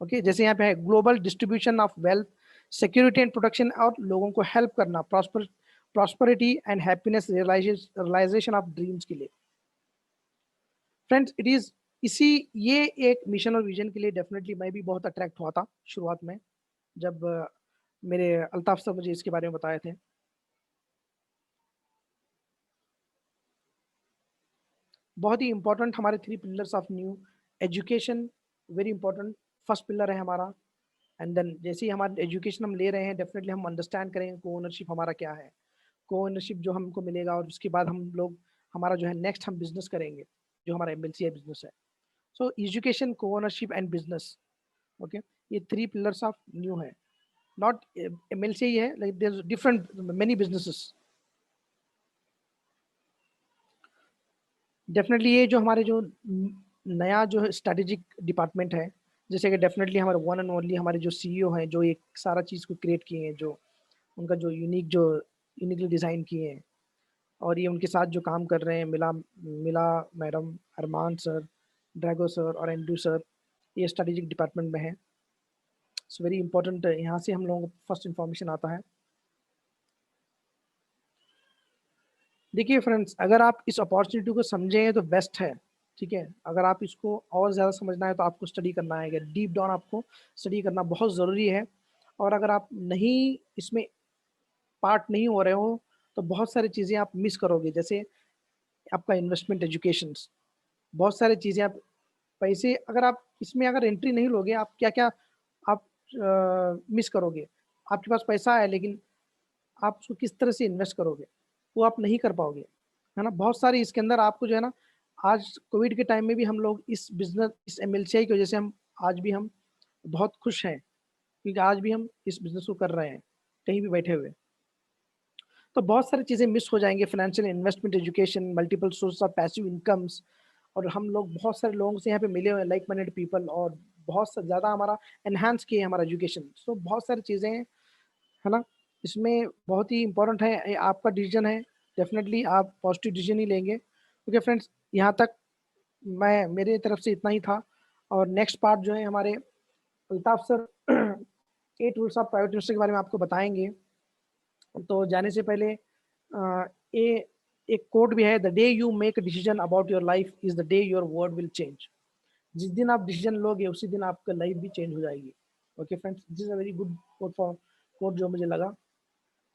ओके, जैसे यहाँ पे है global distribution of wealth, security and protection, और लोगों को हेल्प करना prosperity and happiness realisation of dreams के लिए। फ्रेंड्स, इट इज इसी ये एक मिशन और विजन के लिए डेफिनेटली मैं भी बहुत अट्रैक्ट हुआ था शुरुआत में, जब मेरे अल्ताफ साहब मुझे इसके बारे में बताए थे। बहुत ही इंपॉर्टेंट हमारे 3 pillars of new education, very important, first pillar है हमारा। एंड देन जैसे ही हमारा एजुकेशन हम ले रहे हैं, डेफिनेटली हम अंडरस्टैंड करेंगे को ओनरशिप हमारा क्या है, को ओनरशिप जो हमको मिलेगा, और उसके बाद हम लोग, हमारा जो है नेक्स्ट हम बिजनेस करेंगे, जो हमारा एमएलसीआई बिजनेस है। So education, co ownership and business, okay, ये 3 पिलर्स ऑफ न्यू है, नॉट एमएलसीआई है, like there different many businesses. Definitely ये जो हमारे जो नया जो स्ट्रेटेजिक डिपार्टमेंट है, जैसे कि डेफिनेटली हमारे वन एंड ओनली हमारे जो सीईओ हैं, जो एक सारा चीज़ को क्रिएट किए हैं, जो उनका जो यूनिकली डिज़ाइन किए हैं, और ये उनके साथ जो काम कर रहे हैं, मिला मिला मैडम, अरमान सर, ड्रैगो सर और एंड्रू सर, ये स्ट्रेटेजिक डिपार्टमेंट में है। इट्स वेरी इंपॉर्टेंट, यहाँ से हम लोगों को फर्स्ट इन्फॉर्मेशन आता है। देखिए फ्रेंड्स, अगर आप इस अपॉर्चुनिटी को समझें तो बेस्ट है, ठीक है? अगर आप इसको और ज़्यादा समझना है तो आपको स्टडी करना है, डीप डाउन आपको स्टडी करना बहुत ज़रूरी है। और अगर आप नहीं इसमें पार्ट नहीं हो रहे हो, तो बहुत सारी चीज़ें आप मिस करोगे, जैसे आपका इन्वेस्टमेंट एजुकेशंस, बहुत सारी चीज़ें आप, पैसे अगर आप इसमें अगर एंट्री नहीं लोगे, आप क्या-क्या आप मिस करोगे। आपके पास पैसा है, लेकिन आप उसको किस तरह से इन्वेस्ट करोगे, वो आप नहीं कर पाओगे, है ना? बहुत सारी इसके अंदर आपको जो है ना, आज कोविड के टाइम में भी हम लोग इस बिज़नेस, इस एमएलसीआई की वजह से हम आज भी हम बहुत खुश हैं, क्योंकि आज भी हम इस बिज़नेस को कर रहे हैं, कहीं भी बैठे हुए। तो बहुत सारी चीज़ें मिस हो जाएँगे, financial investment, education, multiple source of passive incomes, और हम लोग बहुत सारे लोगों से यहाँ पे मिले हुए हैं, लाइक माइंडेड पीपल, और बहुत सा ज़्यादा हमारा एनहांस किए हमारा एजुकेशन। सो बहुत सारी चीज़ें हैं, है ना? इसमें बहुत ही इम्पोर्टेंट है, ये आपका डिसीजन है, डेफिनिटली आप पॉजिटिव डिसीजन ही लेंगे। ओके फ्रेंड्स, यहाँ तक मैं मेरे तरफ से इतना ही था, और नेक्स्ट पार्ट जो है हमारे Altaf sir 8 rules of private investor के बारे में आपको बताएँगे। तो जाने से पहले ये एक कोट भी है, the day you make a decision about your life is the day your world will change. जिस दिन आप डिसीजन लोगे, उसी दिन आपका लाइफ भी चेंज हो जाएगी। Okay friends, this is a very good quote जो मुझे लगा।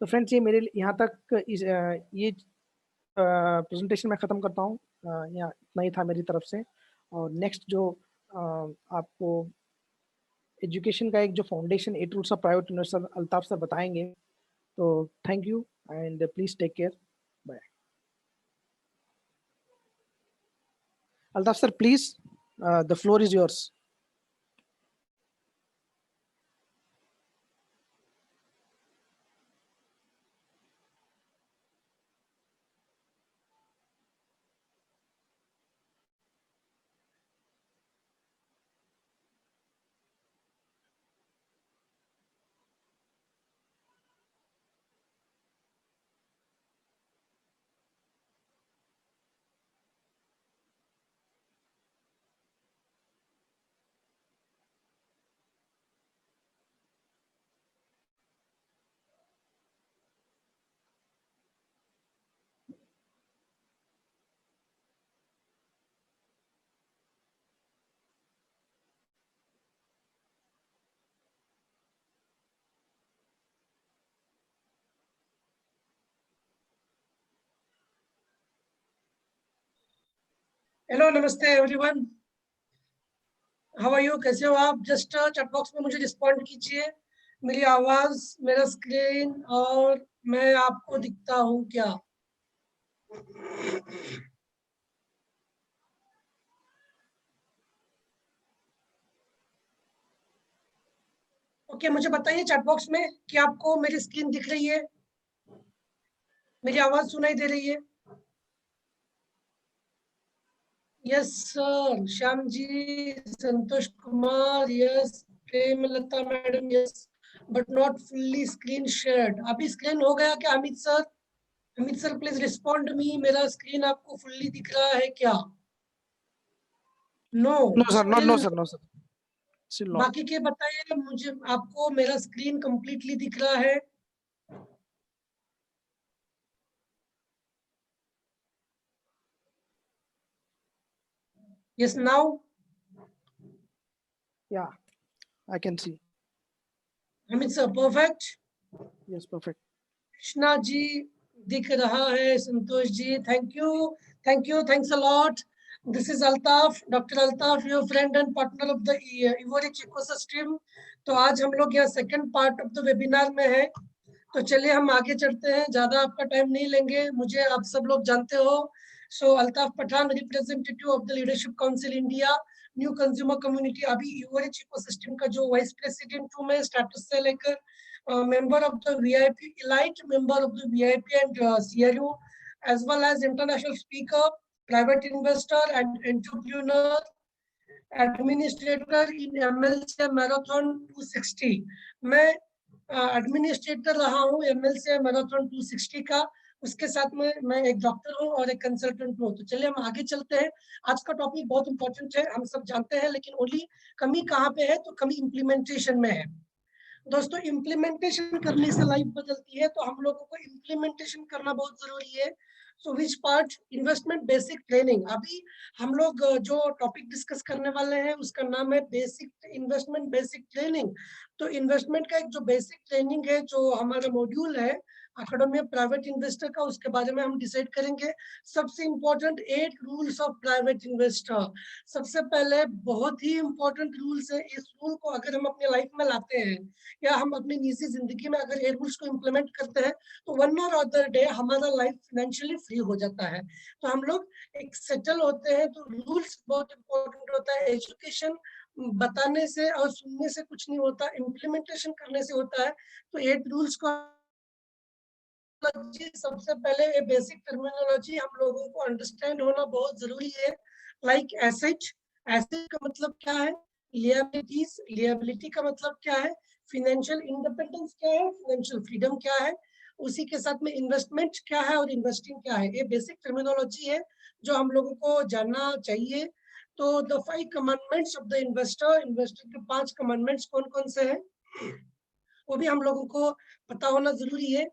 तो फ्रेंड्स, ये मेरे यहाँ तक ये प्रेजेंटेशन मैं ख़त्म करता हूँ। यहाँ इतना ही था मेरी तरफ से, और नेक्स्ट जो आपको एजुकेशन का एक जो foundation, 8 rules of private investor, Altaf sir बताएंगे। तो thank you, and please take care, bye. Altaf sir please, the floor is yours. Hello, नमस्ते एवरीवन। How are you? कैसे हो आप? जस्ट चैट बॉक्स में मुझे रिस्पॉन्ड कीजिए। मेरी आवाज, मेरा स्क्रीन और मैं आपको दिखता हूँ क्या? ओके, मुझे बताइए चैट बॉक्स में कि आपको मेरी स्क्रीन दिख रही है, मेरी आवाज सुनाई दे रही है? Yes sir, Shyam ji, Santosh Kumar, yes, Premlata madam, yes, but not fully screen shared. अभी स्क्रीन हो गया क्या Amit sir? Amit sir please respond me, मेरा स्क्रीन आपको फुल्ली दिख रहा है क्या? No, no sir, not, still. No sir, no sir, still not. बाकी के बताइए, मुझे आपको मेरा स्क्रीन कंप्लीटली दिख रहा है? Yes now? Yeah, I can see. Amit sir perfect. Yes, perfect. Krishna ji दिख रहा है, Santosh ji thank you, thanks a lot. This is Altaf, doctor Altaf, your friend and partner of the Evorich ecosystem. तो आज हम लोग यहाँ second part of the webinar में है। तो चलिए हम आगे चलते हैं, ज्यादा आपका टाइम नहीं लेंगे, मुझे आप सब लोग जानते हो। So Altaf Pathan, representative of the leadership council India, new consumer community. अभी यूरिच इकोसिस्टम का जो वाइस प्रेसिडेंट हूँ मैं, स्टेटस से लेकर member of the VIP elite, member of the VIP and CRU, as well as international speaker, private investor and entrepreneur, administrator in MLC marathon 260। मैं administrator रहा हूँ एमएलसी मैराथन 260 का। उसके साथ में मैं एक डॉक्टर हूँ और एक कंसल्टेंट हूँ। तो चलिए हम आगे चलते हैं। आज का टॉपिक बहुत इंपॉर्टेंट है, हम सब जानते हैं, लेकिन ओनली कमी कहाँ पे है? तो कमी इम्प्लीमेंटेशन में है। दोस्तों, इम्प्लीमेंटेशन करने से लाइफ बदलती है, तो हम लोगों को इम्प्लीमेंटेशन करना बहुत जरूरी है। So which part? Investment basic training. अभी हम लोग जो टॉपिक डिस्कस करने वाले हैं उसका नाम है बेसिक इन्वेस्टमेंट बेसिक ट्रेनिंग। तो इन्वेस्टमेंट का एक जो बेसिक ट्रेनिंग है, जो हमारा मॉड्यूल है अकेडमी ऑफ प्राइवेट इन्वेस्टर का, उसके बारे में हम डिसाइड करेंगे। सबसे important 8 rules of private investor. सबसे पहले बहुत ही इंपॉर्टेंट रूल्स है, इस रूल को अगर हम अपने लाइफ में लाते हैं या हम अपनी निजी जिंदगी में अगर ये रूल्स को इम्प्लीमेंट करते हैं, तो वन और अदर डे हमारा लाइफ फाइनेंशियली फ्री हो जाता है। तो हम लोग एक सेटल होते हैं। तो रूल्स बहुत इंपॉर्टेंट होता है। एजुकेशन बताने से और सुनने से कुछ नहीं होता, इम्प्लीमेंटेशन करने से होता है। तो 8 रूल्स को सबसे पहले ये बेसिक टर्मिनोलॉजी हम लोगों को अंडरस्टैंड होना बहुत जरूरी है। लाइक एसेट, एसेट का मतलब क्या है? लिएबिलिटीज, लिएबिलिटी का मतलब क्या है? फिनेंशियल इंडिपेंडेंस क्या है? फाइनेंशियल फ्रीडम क्या है? उसी के साथ में इन्वेस्टमेंट क्या है और इन्वेस्टिंग क्या है? ये बेसिक टर्मिनोलॉजी है जो हम लोगों को जानना चाहिए। तो the 5 commandments of the investor, investor के 5 कमांडमेंट्स कौन कौन से हैं वो भी हम लोगों को पता होना जरूरी है।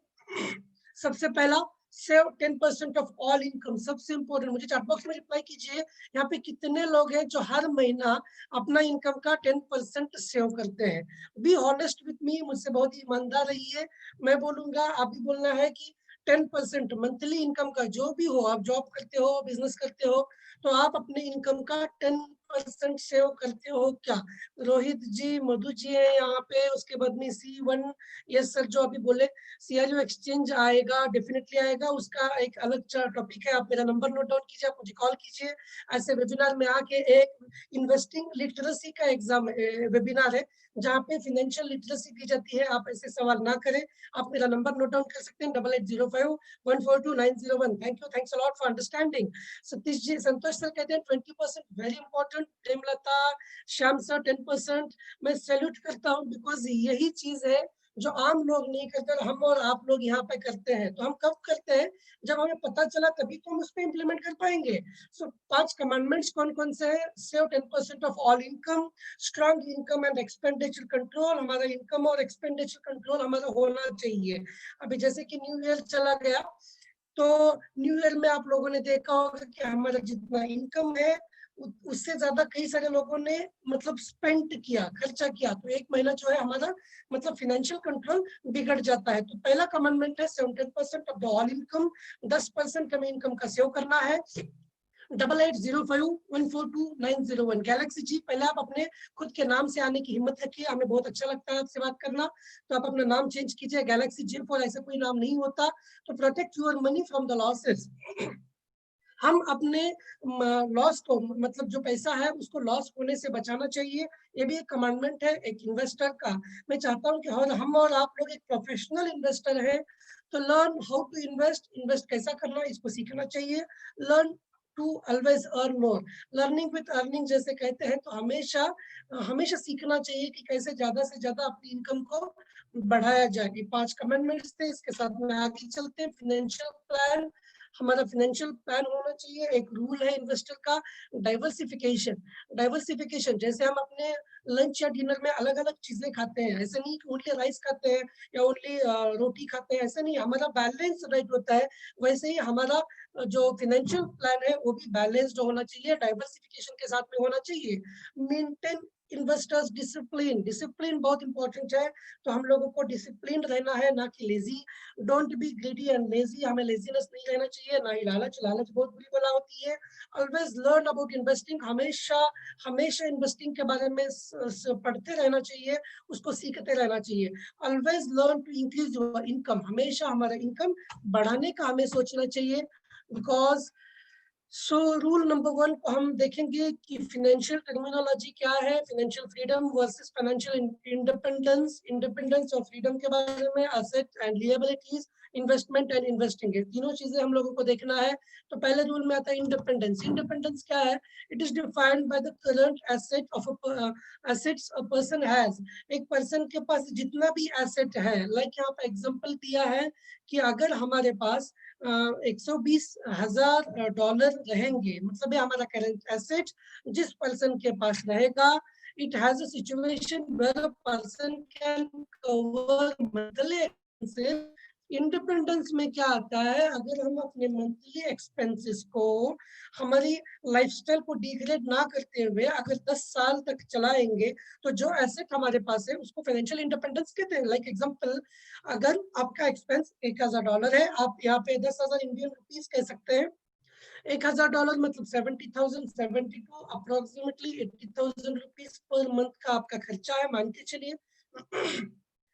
सबसे पहला, सेव 10% ऑफ ऑल इनकम। सबसे इंपॉर्टेंट, मुझे चैट बॉक्स में रिप्लाई कीजिए, यहाँ पे कितने लोग हैं जो हर महीना अपना इनकम का 10% सेव करते हैं? बी ऑनेस्ट विथ मी, मुझसे बहुत ईमानदार रहिए। मैं बोलूंगा, आप भी बोलना है कि 10% मंथली इनकम का, जो भी हो, आप जॉब करते हो, बिजनेस करते हो, तो आप अपने इनकम का 10% सेव करते हो क्या? रोहित जी, मधु जी है यहाँ पे। उसके बाद में C1, यस सर, जो अभी बोले सीआरयू एक्सचेंज आएगा, डेफिनेटली आएगा, उसका एक अलग टॉपिक है। आप मेरा नंबर नोट डाउन कीजिए, आप मुझे कॉल कीजिए। ऐसे वेबिनार में आके एक इन्वेस्टिंग लिटरेसी का एग्जाम वेबिनार है जहाँ पे फाइनेंशियल लिटरेसी दी जाती है। आप ऐसे सवाल ना करें, आप मेरा नंबर नोट डाउन कर सकते हैं, 8805142901। Thank you, thanks a lot for understanding. Satish ji, Santosh sir कहते हैं 20% very important. Premlata, Shyam sir 10%। मैं सैल्यूट करता हूँ, बिकॉज यही चीज है जो आम लोग नहीं करते और हम और आप लोग यहाँ पे करते हैं। तो हम कब करते हैं? जब हमें पता चला, तभी तो हम उस पर इम्प्लीमेंट कर पाएंगे। सो 5 कमांडमेंट्स कौन कौन से हैं? Save 10% of all income, strong income and expenditure control. हमारा इनकम और एक्सपेंडिचर कंट्रोल हमारा होना चाहिए। अभी जैसे कि न्यू ईयर चला गया, तो न्यू ईयर में आप लोगों ने देखा होगा कि हमारा जितना इनकम है उससे ज्यादा कई सारे लोगों ने मतलब स्पेंड किया, खर्चा किया। तो एक महीना जो है हमारा मतलब फाइनेंशियल कंट्रोल बिगड़ जाता है। तो पहला कमांडमेंट है 70% ऑफ द ऑल इनकम, 10% हमें इनकम का सेव करना है। 8805142901 गैलेक्सी जी। पहले आप अपने खुद के नाम से आने की हिम्मत रखिए, हमें बहुत अच्छा लगता है आपसे बात करना, तो आप अपना नाम चेंज कीजिए, गैलेक्सी जी फॉर ऐसा कोई नाम नहीं होता। तो protect your money from the losses. हम अपने लॉस को, मतलब जो पैसा है उसको लॉस होने से बचाना चाहिए, ये भी एक कमांडमेंट है एक इन्वेस्टर का। मैं चाहता हूँ कि हम और आप लोग एक प्रोफेशनल इन्वेस्टर है, तो learn how to invest, invest कैसा करना इसको सीखना चाहिए। Learn to always earn more, learning with earning जैसे कहते हैं, तो हमेशा हमेशा सीखना चाहिए कि कैसे ज्यादा से ज्यादा अपनी इनकम को बढ़ाया जाए। ये 5 कमेंटमेंट्स थे, इसके साथ में आगे चलते हैं। फाइनेंशियल प्लान, हमारा फाइनेंशियल प्लान होना चाहिए। एक रूल है इन्वेस्टर का, डाइवर्सिफिकेशन। डाइवर्सिफिकेशन जैसे हम अपने लंच या डिनर में अलग अलग चीजें खाते हैं, ऐसे नहीं कि ओनली राइस खाते हैं या ओनली रोटी खाते हैं, ऐसा नहीं, हमारा बैलेंस डाइट होता है। वैसे ही हमारा जो फाइनेंशियल प्लान है वो भी बैलेंस्ड होना चाहिए, डाइवर्सिफिकेशन के साथ में होना चाहिए। मेंटेन इन्वेस्टर्स डिसिप्लिन, डिसिप्लिन बहुत इंपॉर्टेंट है, तो हम लोगों को डिसिप्लिन रहना है, ना कि lazy. Don't be greedy and lazy, हमें लेजीनेस नहीं रहना चाहिए, ना ही लालच, लालच बहुत बुरी बला होती है। ऑलवेज लर्न अबाउट इन्वेस्टिंग, हमेशा हमेशा इन्वेस्टिंग के बारे में पढ़ते रहना चाहिए, उसको सीखते रहना चाहिए। Always learn to increase your income, हमेशा हमारा इनकम बढ़ाने का हमें सोचना चाहिए। बिकॉज रूल नंबर 1 को हम देखेंगे कि फाइनेंशियल टर्मिनोलॉजी क्या है, financial freedom versus financial independence, independence और फ्रीडम के बारे में, asset and liabilities, investment and investing, ये तीनों चीजें हम लोगों को देखना है। तो पहले रूल में आता है इंडिपेंडेंस। इंडिपेंडेंस क्या है? It is defined by the current asset of assets a person has, एक पर्सन के पास जितना भी एसेट है, लाइक यहाँ पे एग्जांपल दिया है कि अगर हमारे पास 120,000 डॉलर रहेंगे, मतलब ये हमारा करंट एसेट जिस पर्सन के पास रहेगा, it has a situation where a person can cover monthly expenses. Independence में क्या आता है, अगर हम अपने मंथली एक्सपेंसेस को, हमारी लाइफस्टाइल को डिग्रेड ना करते हुए अगर 10 साल तक चलाएंगे, तो जो एसेट हमारे पास है उसको फाइनेंशियल इंडिपेंडेंस कहते हैं। लाइक एग्जांपल, अगर आपका एक्सपेंस $1,000 है, आप यहाँ पे 10,000 इंडियन रुपीस कह सकते हैं। $1,000 मतलब 70,000, 72 अप्रोक्सीमेटली 80,000 रुपीस पर मंथ का आपका खर्चा है, मान के चलिए।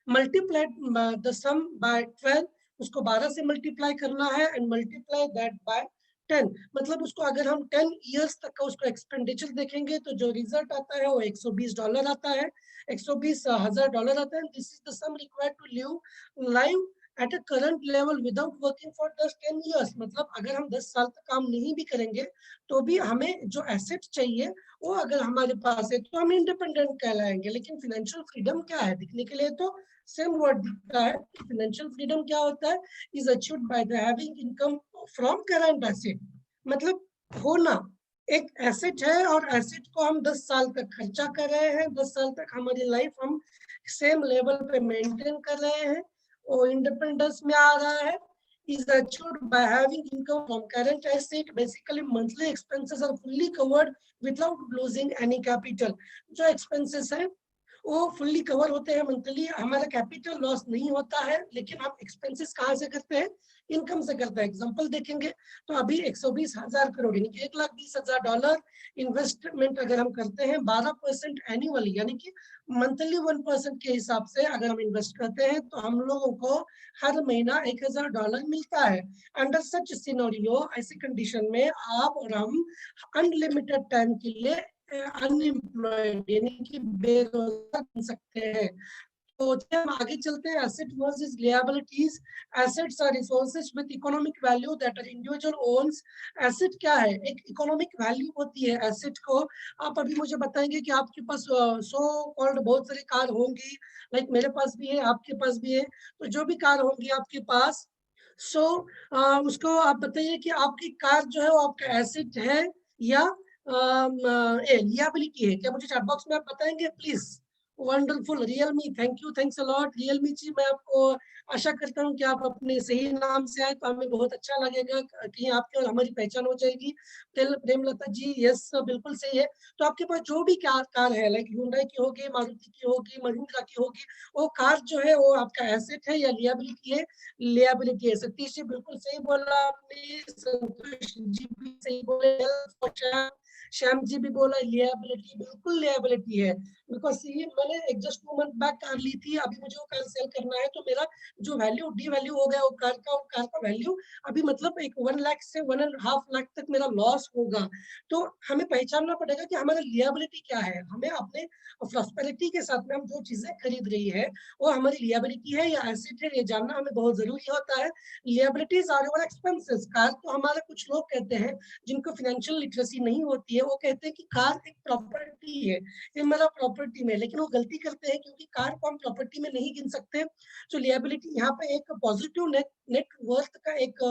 मल्टीप्लाइड द सम बाय 12, उसको 12 से मल्टीप्लाई करना है, एंड मल्टीप्लाई दैट बाय 10, मतलब उसको अगर हम 10 इयर्स तक का उसको एक्सपेंडिचर देखेंगे तो जो रिजल्ट आता है वो $120 आता है, $120,000 आता है। This is the sum required to live live at a current level without working for 10 years, मतलब अगर हम 10 साल तक काम नहीं भी करेंगे तो भी हमें जो एसेट चाहिए वो अगर हमारे पास है तो हम इंडिपेंडेंट कहलाएंगे। लेकिन फाइनेंशियल फ्रीडम क्या है, दिखने के लिए तो सेम वर्ड दिखता है। फाइनेंशियल फ्रीडम क्या होता है? Is achieved by the having income from current asset, मतलब होना एक एसेट है और एसेट को हम 10 साल तक खर्चा कर रहे हैं, 10 साल तक हमारी लाइफ हम सेम लेवल पे मेंटेन कर रहे हैं, और इंडिपेंडेंस में आ रहा है। is achieved by having income from current asset. Basically, monthly expenses are fully covered without losing any capital. जो expenses है वो फुल्ली कवर होते हैं मंथली, हमारा कैपिटल लॉस नहीं होता है। लेकिन हम एक्सपेंसेस कहाँ से करते हैं? इनकम से करते हैं। एग्जांपल देखेंगे तो अभी 120,000 करोड़ यानी कि $1,20,000 इन्वेस्टमेंट अगर हम करते हैं 12% एनुअली, यानी कि मंथली 1% के हिसाब से अगर हम इन्वेस्ट करते हैं तो हम लोगों को हर महीना $1,000 मिलता है। अंडर सच सिनेरियो, ऐसी कंडीशन में आप और हम अनलिमिटेड टाइम के लिए अनएम्प्लॉयड यानी कि बेरोजगार बन सकते हैं। तो हम आगे चलते हैं। Asset versus liabilities. Assets are resources with economic value that are individual owns. Asset क्या है? एक इकोनॉमिक वैल्यू होती है एसेट को। आप अभी मुझे बताएंगे कि आपके पास सो कॉल्ड बहुत सारी कार होंगी, लाइक मेरे पास भी है, आपके पास भी है, तो जो भी कार होंगी आपके पास, सो उसको आप बताइए कि आपकी कार जो है वो आपका एसेट है या लिएबिलिटी है? क्या मुझे चैट बॉक्स में आप बताएंगे please? Wonderful Realme, thank you, thanks a lot Realme G. मैं आपको आशा करता हूँ कि आप अपने सही नाम से आए तो हमें बहुत अच्छा लगेगा, कहीं आपकी और हमारी पहचान हो जाएगी। प्रेमलता जी, यस बिल्कुल सही है। तो आपके पास जो भी कार कार है, लाइक hyundai की होगी, मारुति की होगी, महिंद्रा की होगी, वो कार जो है वो आपका एसेट है या लियाबिलिटी है? लियाबिलिटी है। सतीश जी बिल्कुल सही बोला आपने, संतोष जी भी सही बोले, श्याम जी भी बोला लियाबिलिटी, बिल्कुल लियाबिलिटी है। बिकॉज ये मैंने एक जस्ट 2 मंथ बैक कार ली थी, अभी मुझे वो कार सेल करना है, तो मेरा जो वैल्यू डी वैल्यू हो गया वो कार का वैल्यू अभी मतलब एक 1 लाख से 1.5 लाख तक मेरा लॉस होगा। तो हमें पहचानना पड़ेगा कि हमारा लियाबिलिटी क्या है। हमें अपने प्रॉस्पेरिटी के साथ में हम जो चीजें खरीद रही है वो हमारी लियाबिलिटी है या एसेट है, ये जानना हमें बहुत जरूरी होता है। लियाबिलिटीज आर योर एक्सपेंसेस। कार तो हमारा, कुछ लोग कहते हैं जिनको फाइनेंशियल लिटरेसी नहीं होती है, वो कहते हैं कि कार एक प्रॉपर्टी है, ये मेरा प्रॉपर्टी में, लेकिन वो गलती करते हैं क्योंकि कार को हम प्रॉपर्टी में नहीं गिन सकते। तो लियाबिलिटी यहाँ पे एक पॉजिटिव नेट वर्थ का एक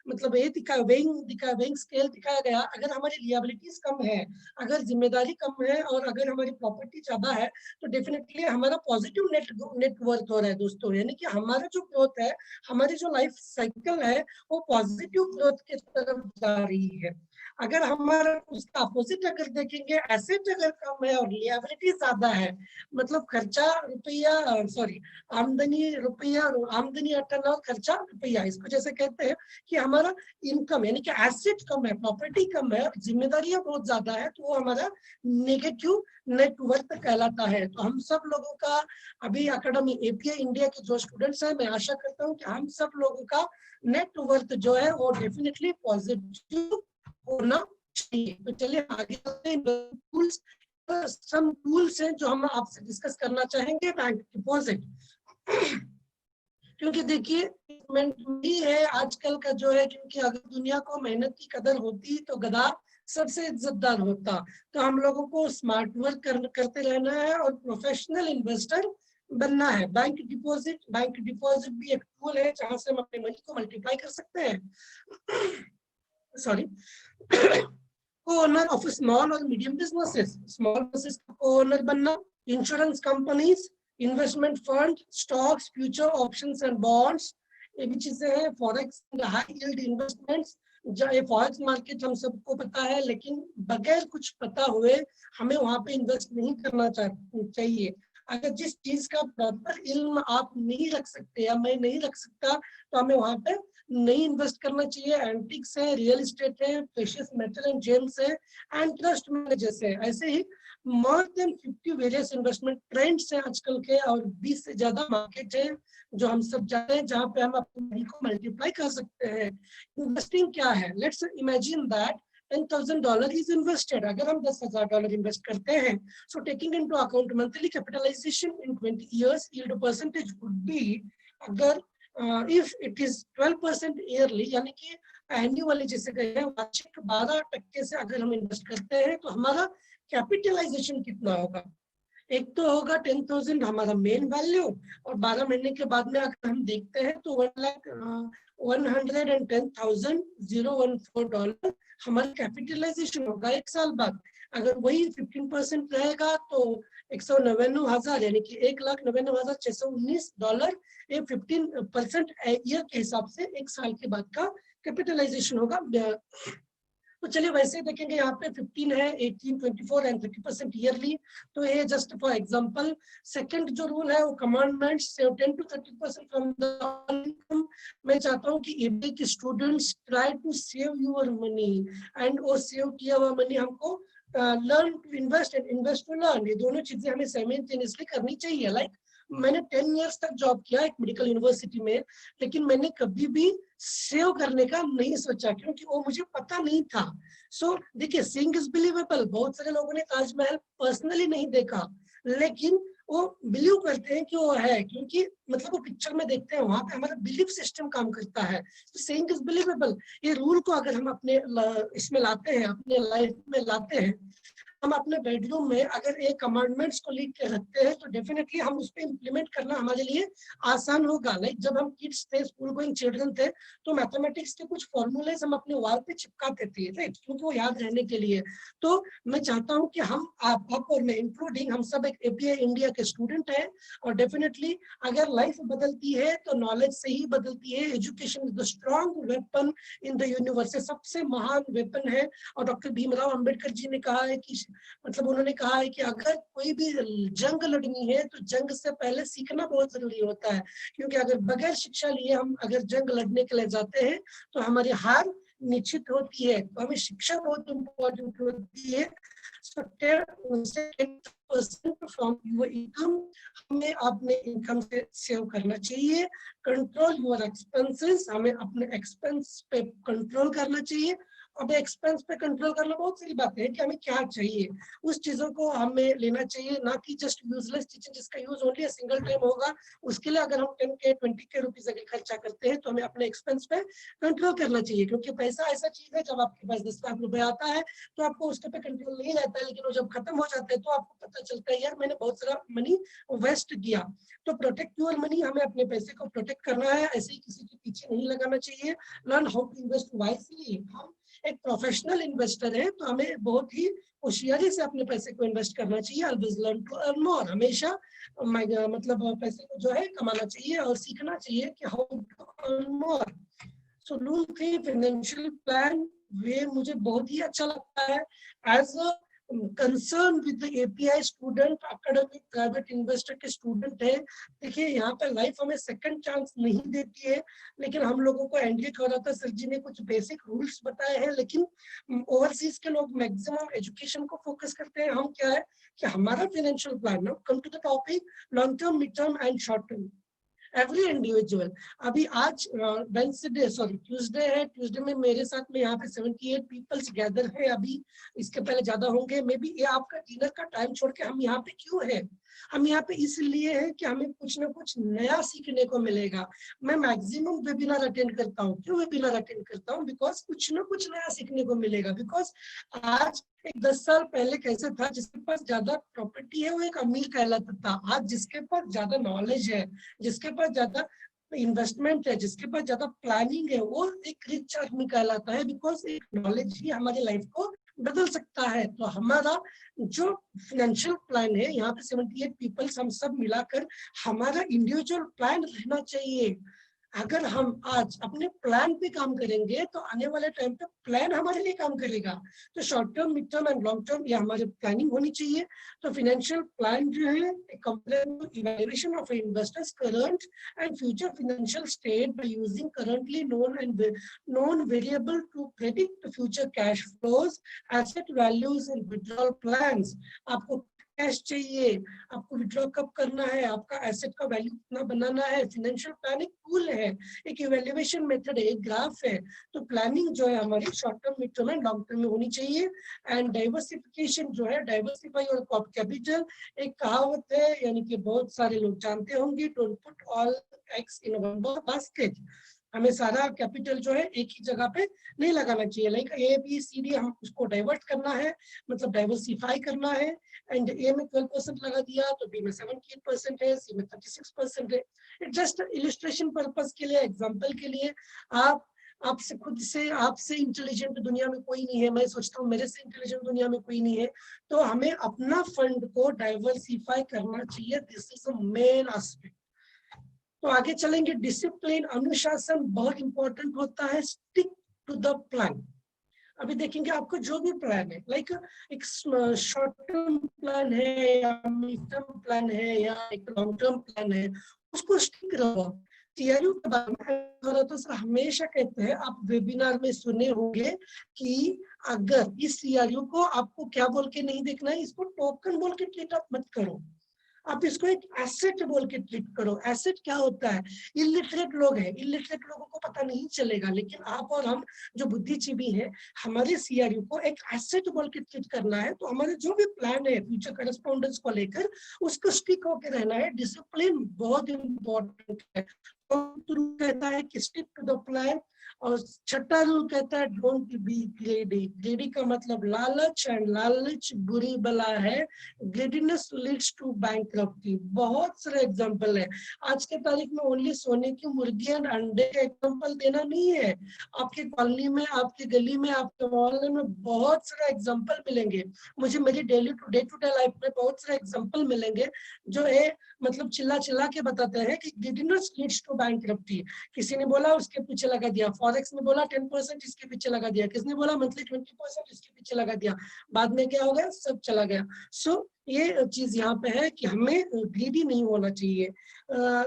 मतलब ये वेइंग स्केल दिखाया गया। अगर हमारी लियाबिलिटीज कम है, अगर जिम्मेदारी कम है और अगर हमारी प्रॉपर्टी ज्यादा है, तो डेफिनेटली हमारा पॉजिटिव नेट वर्थ हो रहा है दोस्तों। यानी कि हमारा जो ग्रोथ है, हमारी जो लाइफ साइकिल है, वो पॉजिटिव ग्रोथ की तरफ जा रही है। अगर हमारा उसका अपोजिट अगर देखेंगे, एसेट अगर कम है और लियाबिलिटी ज्यादा है, मतलब खर्चा रुपया, सॉरी, आमदनी रुपया, आमदनी अटन और खर्चा रुपया, इसको जैसे कहते हैं कि हमारा इनकम यानी कि एसेट कम है, प्रॉपर्टी कम है और जिम्मेदारियां बहुत ज्यादा है, तो वो हमारा नेगेटिव नेटवर्थ कहलाता है। तो हम सब लोगों का अभी अकेडमी एपीआई इंडिया के जो स्टूडेंट्स हैं, मैं आशा करता हूँ कि हम सब लोगों का नेटवर्थ जो है वो डेफिनेटली पॉजिटिव होना चाहिए। तो चलिए आगे चलते हैं। टूल्स, सम टूल्स हैं जो हम आपसे डिस्कस करना चाहेंगे। बैंक डिपॉजिट, क्योंकि देखिए इन्वेस्टमेंट ही है आजकल का जो है, क्योंकि अगर दुनिया को मेहनत की कदर होती तो गधा सबसे इज्जतदार होता। तो हम लोगों को स्मार्ट वर्क करते रहना है और प्रोफेशनल इन्वेस्टर बनना है। बैंक डिपॉजिट भी एक टूल है जहां से हम अपने मनी को मल्टीप्लाई कर सकते हैं। सॉरी, co-owner of small और मीडियम बिजनेसेस, स्मॉल बिजनेस का co-owner बनना, insurance companies, investment fund, stocks, future options and bonds, ये भी चीजें हैं। Forex and high yield investments, ये फॉरेक्स मार्केट हम सबको पता है, लेकिन बगैर कुछ पता हुए हमें वहां पे इन्वेस्ट नहीं करना चाहिए। अगर जिस चीज का प्रॉपर इल्म आप नहीं रख सकते या मैं नहीं रख सकता, तो हमें वहां पे नहीं इन्वेस्ट करना चाहिए। एंटिक्स है, रियल एस्टेट है, प्रेशियस मेटल एंड जेम्स है, एंड ट्रस्ट मैनेजर्स है। ऐसे ही more than 50 various investment trends हैं आजकल के, और 20 से ज्यादा मार्केट है जो हम सब जानते हैं, जहां पे हम अपनी मनी को मल्टीप्लाई कर सकते हैं। इन्वेस्टिंग क्या है? Let's imagine that $10,000 is invested. अगर हम $10,000 इन्वेस्ट करते हैं, so taking into account monthly capitalisation in 20 years, yield percentage would be, अगर if it is 12% ईयरली, यानी कि एनुअली जिसे कहते हैं, वार्षिक 12% से अगर हम इन्वेस्ट करते हैं, तो हमारा कैपिटलाइजेशन कितना होगा? एक तो होगा 10,000 हमारा मेन वैल्यू, और 12 महीने के बाद में अगर हम देखते हैं तो 1,110,014 हमारा कैपिटलाइजेशन होगा एक साल बाद। अगर वही 15% रहेगा तो 199,000 यानी कि $1,99,619, ये 15% ईयर के हिसाब से एक साल के बाद का कैपिटलाइजेशन होगा। तो चलिए वैसे देखेंगे, यहाँ पे 15 है, 18, 24 एंड 30% ईयरली। तो ये जस्ट फॉर एग्जांपल। सेकंड जो रूल है वो commandments, 10 to 30% from the income. मैं चाहता हूँ कि एबीए के students try to save your money, and वो सेव किया हुआ मनी हमको learn to invest and invest to learn, ये दोनों चीजें हमें साइमल्टेनियसली करनी चाहिए। लाइक मैंने 10 इयर्स तक जॉब किया एक मेडिकल यूनिवर्सिटी में, लेकिन मैंने कभी भी सेव करने का नहीं सोचा, क्योंकि वो मुझे पता नहीं था। सो देखिए, सीइंग इज बिलीवेबल। बहुत सारे लोगों ने ताजमहल पर्सनली नहीं देखा, लेकिन वो बिलीव करते हैं कि वो है, क्योंकि मतलब वो पिक्चर में देखते हैं, वहां पे हमारा बिलीफ सिस्टम काम करता है। तो सीइंग इज बिलीवेबल, ये रूल को अगर हम अपने इसमें लाते हैं, अपने लाइफ में लाते हैं, हम अपने बेडरूम में अगर ये कमांडमेंट्स को लिख के रखते हैं तो डेफिनेटली हम उस पर इम्प्लीमेंट करना हमारे लिए आसान होगा। लाइक जब हम किड्स थे, स्कूल गोइंग चिल्ड्रन थे, तो मैथमेटिक्स के कुछ फॉर्मूलेज हम अपने वॉल पे चिपकाते थे, राइट, क्योंकि वो याद रहने के लिए। तो मैं चाहता हूँ कि हम आप और मैं इंक्लूडिंग हम सब एक एपीआई इंडिया के स्टूडेंट हैं, और डेफिनेटली अगर लाइफ बदलती है तो नॉलेज से ही बदलती है। Education is the strong weapon in the universe, सबसे महान वेपन है। और डॉक्टर भीमराव अंबेडकर जी ने कहा है कि मतलब उन्होंने कहा है कि अगर कोई भी जंग लड़नी है तो जंग से पहले सीखना बहुत जरूरी होता है, क्योंकि अगर बगैर शिक्षा लिए हम अगर जंग लड़ने के लिए जाते हैं तो हमारी हार निश्चित होती है। तो हमें शिक्षा बहुत इम्पोर्टेंट होती है। So 10% फ्रॉम योर इनकम हमें अपने इनकम से सेव करना चाहिए। कंट्रोल योर एक्सपेंसेस, हमें अपने एक्सपेंस पे कंट्रोल करना चाहिए। अब एक्सपेंस पे कंट्रोल करना बहुत सारी बातें हैं कि हमें क्या चाहिए, उस चीजों को हमें लेना चाहिए, ना कि जस्ट यूजलेस चीजें जिसका यूज ओनली सिंगल टाइम होगा। उसके लिए अगर हम 10K 20K रुपीज अगर खर्चा करते हैं तो हमें अपने एक्सपेंस पे कंट्रोल करना चाहिए, क्योंकि पैसा ऐसा चीज है जब आपके पास 10 लाख रुपए आता है तो आपको उसके पे कंट्रोल नहीं रहता है, लेकिन वो जब खत्म हो जाता है तो आपको पता चलता है यार मैंने बहुत सारा मनी वेस्ट किया। तो प्रोटेक्ट योर मनी, हमें अपने पैसे को प्रोटेक्ट करना है, ऐसे ही किसी के पीछे नहीं लगाना चाहिए। Learn how to invest wisely, हम एक प्रोफेशनल इन्वेस्टर है तो हमें बहुत ही होशियारी से अपने पैसे को इन्वेस्ट करना चाहिए। Always learn to earn more, हमेशा मतलब पैसे को जो है कमाना चाहिए और सीखना चाहिए कि how to earn more. So rule 3 financial plan, वे मुझे बहुत ही अच्छा लगता है। As a concern with the API student, academic private investor के स्टूडेंट है, देखिए यहाँ पे लाइफ हमें सेकंड चांस नहीं देती है, लेकिन हम लोगों को एनडीए था सर जी ने कुछ बेसिक रूल्स बताए हैं, लेकिन ओवरसीज के लोग मैक्सिमम एजुकेशन को फोकस करते हैं। हम क्या है कि हमारा फाइनेंशियल प्लान, ना come to the topic long term, mid term and short term, every individual. अभी आज वेंसडे सॉरी ट्यूसडे है, ट्यूसडे में मेरे साथ में यहाँ पे 78 पीपल्स गैदर है। अभी इसके पहले ज्यादा होंगे मे बी। ये आपका डिनर का टाइम छोड़ के हम यहाँ पे क्यों है? हम यहाँ पे इसलिए है कि हमें कुछ ना कुछ नया सीखने को मिलेगा। मैं मैक्सिमम वेबिनार अटेंड करता हूँ। क्यों वेबिनार अटेंड करता हूँ? बिकॉज कुछ ना कुछ नया सीखने को मिलेगा। बिकॉज आज एक 10 साल पहले कैसे था, जिसके पास ज्यादा प्रॉपर्टी है वो एक अमीर कहलाता था। आज जिसके पास ज्यादा नॉलेज है, जिसके पास ज्यादा इन्वेस्टमेंट है, जिसके पास ज्यादा प्लानिंग है, वो एक रिच आदमी कहलाता है। बिकॉज एक नॉलेज ही हमारी लाइफ को बदल सकता है। तो हमारा जो फाइनेंशियल प्लान है, यहाँ पे 78 पीपल्स हम सब मिलाकर हमारा इंडिविजुअल प्लान रहना चाहिए। अगर हम आज अपने प्लान पे काम करेंगे तो आने वाले टाइम पे प्लान हमारे लिए काम करेगा। तो short term, mid term and long term ये हमारी प्लानिंग होनी चाहिए। तो फाइनेंशियल प्लान जो है evaluation of investors current and future financial state by using currently known and non variable to predict future cash flows, asset values and withdrawal plans. आपको cash चाहिए, आपको विड्रॉ कब करना है, आपका एसेट का वैल्यू कितना बनाना है। फाइनेंशियल प्लान एक टूल है, एक इवैल्यूएशन मेथड है, एक ग्राफ है। तो प्लानिंग जो है हमारी short term, mid term and long term में होनी चाहिए। एंड डाइवर्सिफिकेशन जो है, डाइवर्सिफाई योर कैपिटल, एक कहावत है, यानी कि बहुत सारे लोग जानते होंगे, don't put all eggs in one basket. हमें सारा कैपिटल जो है एक ही जगह पे नहीं लगाना चाहिए। Like A B C D, हम उसको डाइवर्ट करना है, मतलब डाइवर्सिफाई करना है। एंड ए में 12% लगा दिया तो बी में 78% है, सी में 36% है। इट जस्ट इलिस्ट्रेशन पर्पस के लिए, एग्जांपल के लिए। आप आपसे खुद से, आपसे इंटेलिजेंट दुनिया में कोई नहीं है, मैं सोचता हूँ मेरे से इंटेलिजेंट दुनिया में कोई नहीं है। तो हमें अपना फंड को डाइवर्सिफाई करना चाहिए। This is the main aspect. तो आगे चलेंगे। डिसिप्लिन, अनुशासन बहुत इंपॉर्टेंट होता है। Stick to the plan. अभी देखेंगे आपको जो भी प्लान है, लाइक एक शॉर्ट टर्म प्लान है या मिड टर्म प्लान है या एक लॉन्ग टर्म प्लान है, उसको स्टिक रहो। सीआरयू के बारे में तो सर हमेशा कहते हैं, आप वेबिनार में सुने होंगे कि अगर इस सीआरयू को आपको क्या बोल के नहीं देखना है, इसको टोकन बोल के ट्रीट अप मत करो, आप इसको एक एसेट बोल के ट्रीट करो। एसेट क्या होता है? इलिटरेट लोग हैं, इलिटरेट लोगों को पता नहीं चलेगा, लेकिन आप और हम जो बुद्धिजीवी हैं, हमारे सीआरयू को एक एसेट बोल के ट्रीट करना है। तो हमारे जो भी प्लान है फ्यूचर करस्पॉन्डेंस को लेकर, उसको स्टिक होकर रहना है। डिसिप्लिन बहुत इंपॉर्टेंट है। रूल कहता है कि स्टिक टू द प्लान, और छठा रूल कहता है डोंट बी ग्रेडी। ग्रेडी का मतलब लालच, एंड लालच बुरी बला है। ग्रेडीनेस लीड्स टू बैंकरप्टी। बहुत सारे एग्जांपल है। आज के तारीख में ओनली सोने की मुर्गी और अंडे का एग्जांपल देना नहीं है। आपके कॉलोनी में, आपके गली में, आपके मोहल्ले में बहुत सारे एग्जांपल मिलेंगे। मुझे मेरी डेली टू डे लाइफ में बहुत सारे एग्जांपल मिलेंगे जो है मतलब चिल्ला चिल्ला के बताते हैं कि ग्रेडीनेस लीड्स टू बैंकरप्टी। किसी ने बोला उसके पीछे लगा दिया, फॉरेक्स में बोला 10% इसके पीछे लगा दिया, किसने बोला मंथली 20% इसके पीछे लगा दिया, बाद में क्या हो गया, सब चला गया। सो ये चीज यहाँ पे है कि हमें ग्रीडी नहीं होना चाहिए।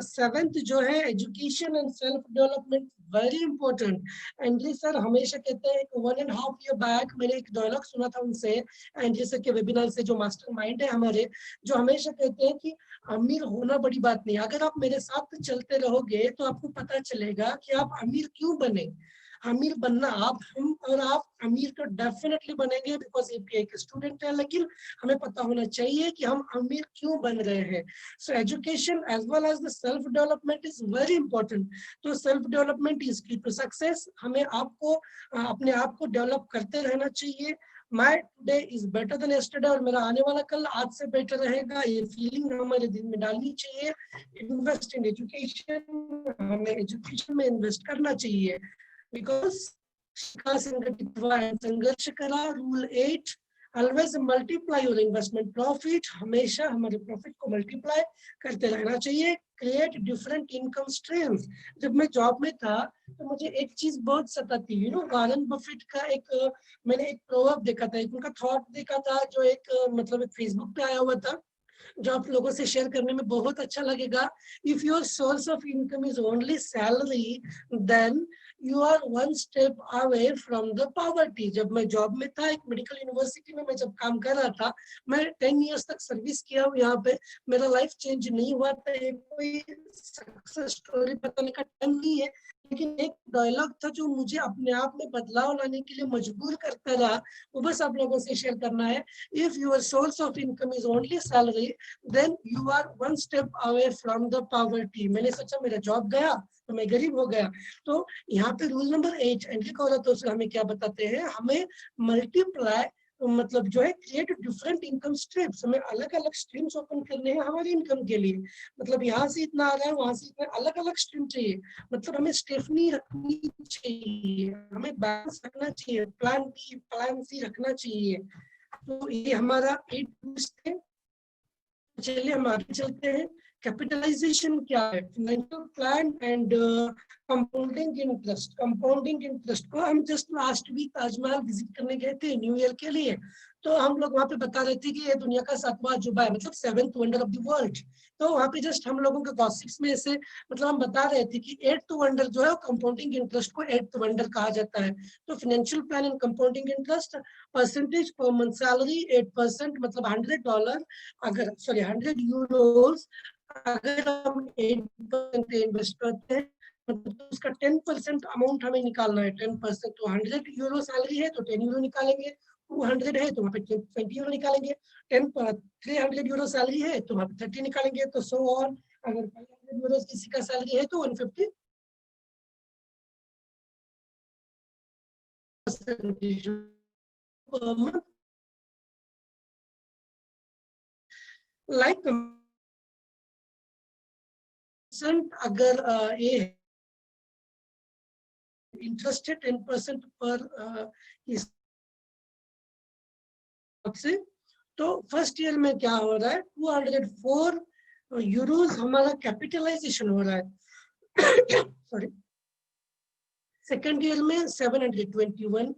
सेवेंथ जो है education and self development, very important. एंड्री सर हमेशा कहते हैं, 1.5 ईयर बैक मैंने एक डायलॉग सुना था उनसे, एंड्री सर के वेबिनार से, जो मास्टरमाइंड है हमारे, जो हमेशा कहते हैं कि अमीर होना बड़ी बात नहीं, अगर आप मेरे साथ चलते रहोगे तो आपको पता चलेगा कि आप अमीर क्यों बने। अमीर बनना हम और आप अमीर तो डेफिनेटली बनेंगे, बिकॉज एपीआई के स्टूडेंट है, लेकिन हमें पता होना चाहिए कि हम अमीर क्यों बन रहे हैं। So education as well as the self development is very important. तो self development is key to success. हमें आपको अपने आप को डेवलप करते रहना चाहिए। My today is better than yesterday, और मेरा आने वाला कल आज से बेटर रहेगा, ये फीलिंग हमारे दिन में डालनी चाहिए। इन्वेस्ट इन एजुकेशन, हमें एजुकेशन में इन्वेस्ट करना चाहिए, बिकॉज संघर्ष करा। Rule 8, always multiply your investment profit, हमेशा हमारे प्रॉफिट को मल्टीप्लाई करते रहना चाहिए। Create different income streams. जब मैं जॉब में था तो मुझे एक चीज बहुत सताती, वॉरेन बफेट का एक मैंने एक प्रोवर्ब देखा था, एक उनका थॉट देखा था, जो एक मतलब एक फेसबुक पे आया हुआ था, जो आप लोगों से शेयर करने में बहुत अच्छा लगेगा। If your source of income is only salary, then you are one step away from the poverty. जब मैं जॉब में था, एक मेडिकल यूनिवर्सिटी में मैं जब काम कर रहा था, मैं 10 इयर्स तक सर्विस किया हूँ यहाँ पे, मेरा लाइफ चेंज नहीं हुआ था। कोई सक्सेस स्टोरी बताने का टाइम नहीं है, लेकिन एक डायलॉग था जो मुझे अपने आप में बदलाव लाने के लिए मजबूर करता रहा, वो बस आप लोगों से शेयर करना है। If your source of income is only salary, then you are one step away from the poverty। मैंने सोचा मेरा जॉब गया तो मैं गरीब हो गया। तो यहाँ पे रूल नंबर 8 एंट्रिक औरतों से हमें क्या बताते हैं, हमें मल्टीप्लाई मतलब जो है क्रिएट डिफरेंट इनकम स्ट्रीम्स, हमें अलग अलग स्ट्रीम्स ओपन करने हैं हमारी इनकम के लिए। मतलब यहाँ से इतना आ रहा है, वहां से इतना, अलग अलग स्ट्रीम चाहिए। मतलब हमें स्टेफनी रखनी चाहिए, हमें बैलेंस रखना चाहिए, प्लान बी प्लान सी रखना चाहिए। तो ये हमारा 8 है। चलिए हम आगे चलते हैं। कैपिटलाइजेशन क्या है, financial plan and compounding interest. Compounding interest को हम just last week Taj Mahal visit करने गए थे न्यू ईयर के लिए, तो हम लोग वहाँ पे बता रहे थे कि ये दुनिया का 7वां अजूबा है, मतलब 7th wonder of the world. तो वहाँ पे जस्ट हम लोगों के गॉसिप्स में से मतलब हम बता रहे थे कि 8th वंडर जो है कंपाउंडिंग इंटरेस्ट को 8th वंडर कहा जाता है। तो financial plan and compounding interest, percentage per month salary 8%, मतलब $100, अगर सॉरी 100 यूरोस, अगर हम 8% इन्वेस्ट करते हैं मतलब उसका 10% अमाउंट हमें निकालना है। 10% तो 100 यूरो सैलरी है तो 10 यूरो निकालेंगे, 200 है तो वहाँ पे 20 यूरो निकालेंगे, 300 यूरो सैलरी है तो वहाँ पे 30 निकालेंगे, तो सो ऑन। अगर 500 यूरो किसी का सैलरी है तो 150 लाइक अगर ये इंटरेस्ट है 10% पर इस से, तो फर्स्ट ईयर में क्या हो रहा है, 204 यूरोज हमारा कैपिटलाइजेशन हो रहा है। सॉरी, सेकेंड ईयर में 721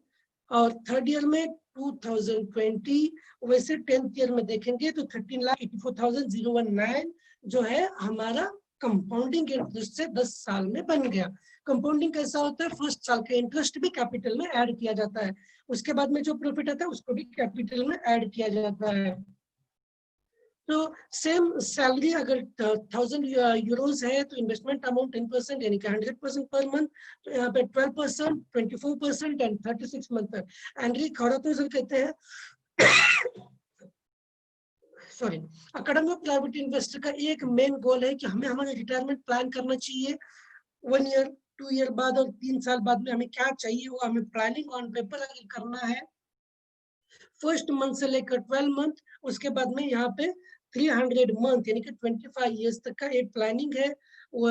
और थर्ड ईयर में 2020। वैसे 10th ईयर में देखेंगे तो 13,84,019 जो है हमारा कंपाउंडिंग इंटरेस्ट से 10 साल में बन गया। कंपाउंडिंग कैसा होता है, फर्स्ट साल का इंटरेस्ट भी कैपिटल में ऐड किया जाता है, उसके बाद में जो प्रॉफिट आता है उसको भी कैपिटल में ऐड किया जाता है। तो सेम सैलरी अगर 1000 यूरोज है तो इन्वेस्टमेंट अमाउंट 10% यानी कि 100% पर मंथ, तो यहाँ पे 12%, 24% एंड 36 मंथ पर। एंड्री खौरातोजर कहते हैं sorry, academy of private investor का एक मेन गोल है कि हमें हमारा रिटायरमेंट प्लान करना चाहिए। 1 ईयर 2 ईयर बाद और 3 साल बाद में हमें क्या चाहिए, वो हमें प्लानिंग ऑन पेपर अगर करना है फर्स्ट मंथ से लेकर 12 मंथ, उसके बाद में यहाँ पे 300 मंथ यानी कि 25 इयर्स तक का एक प्लानिंग है। वो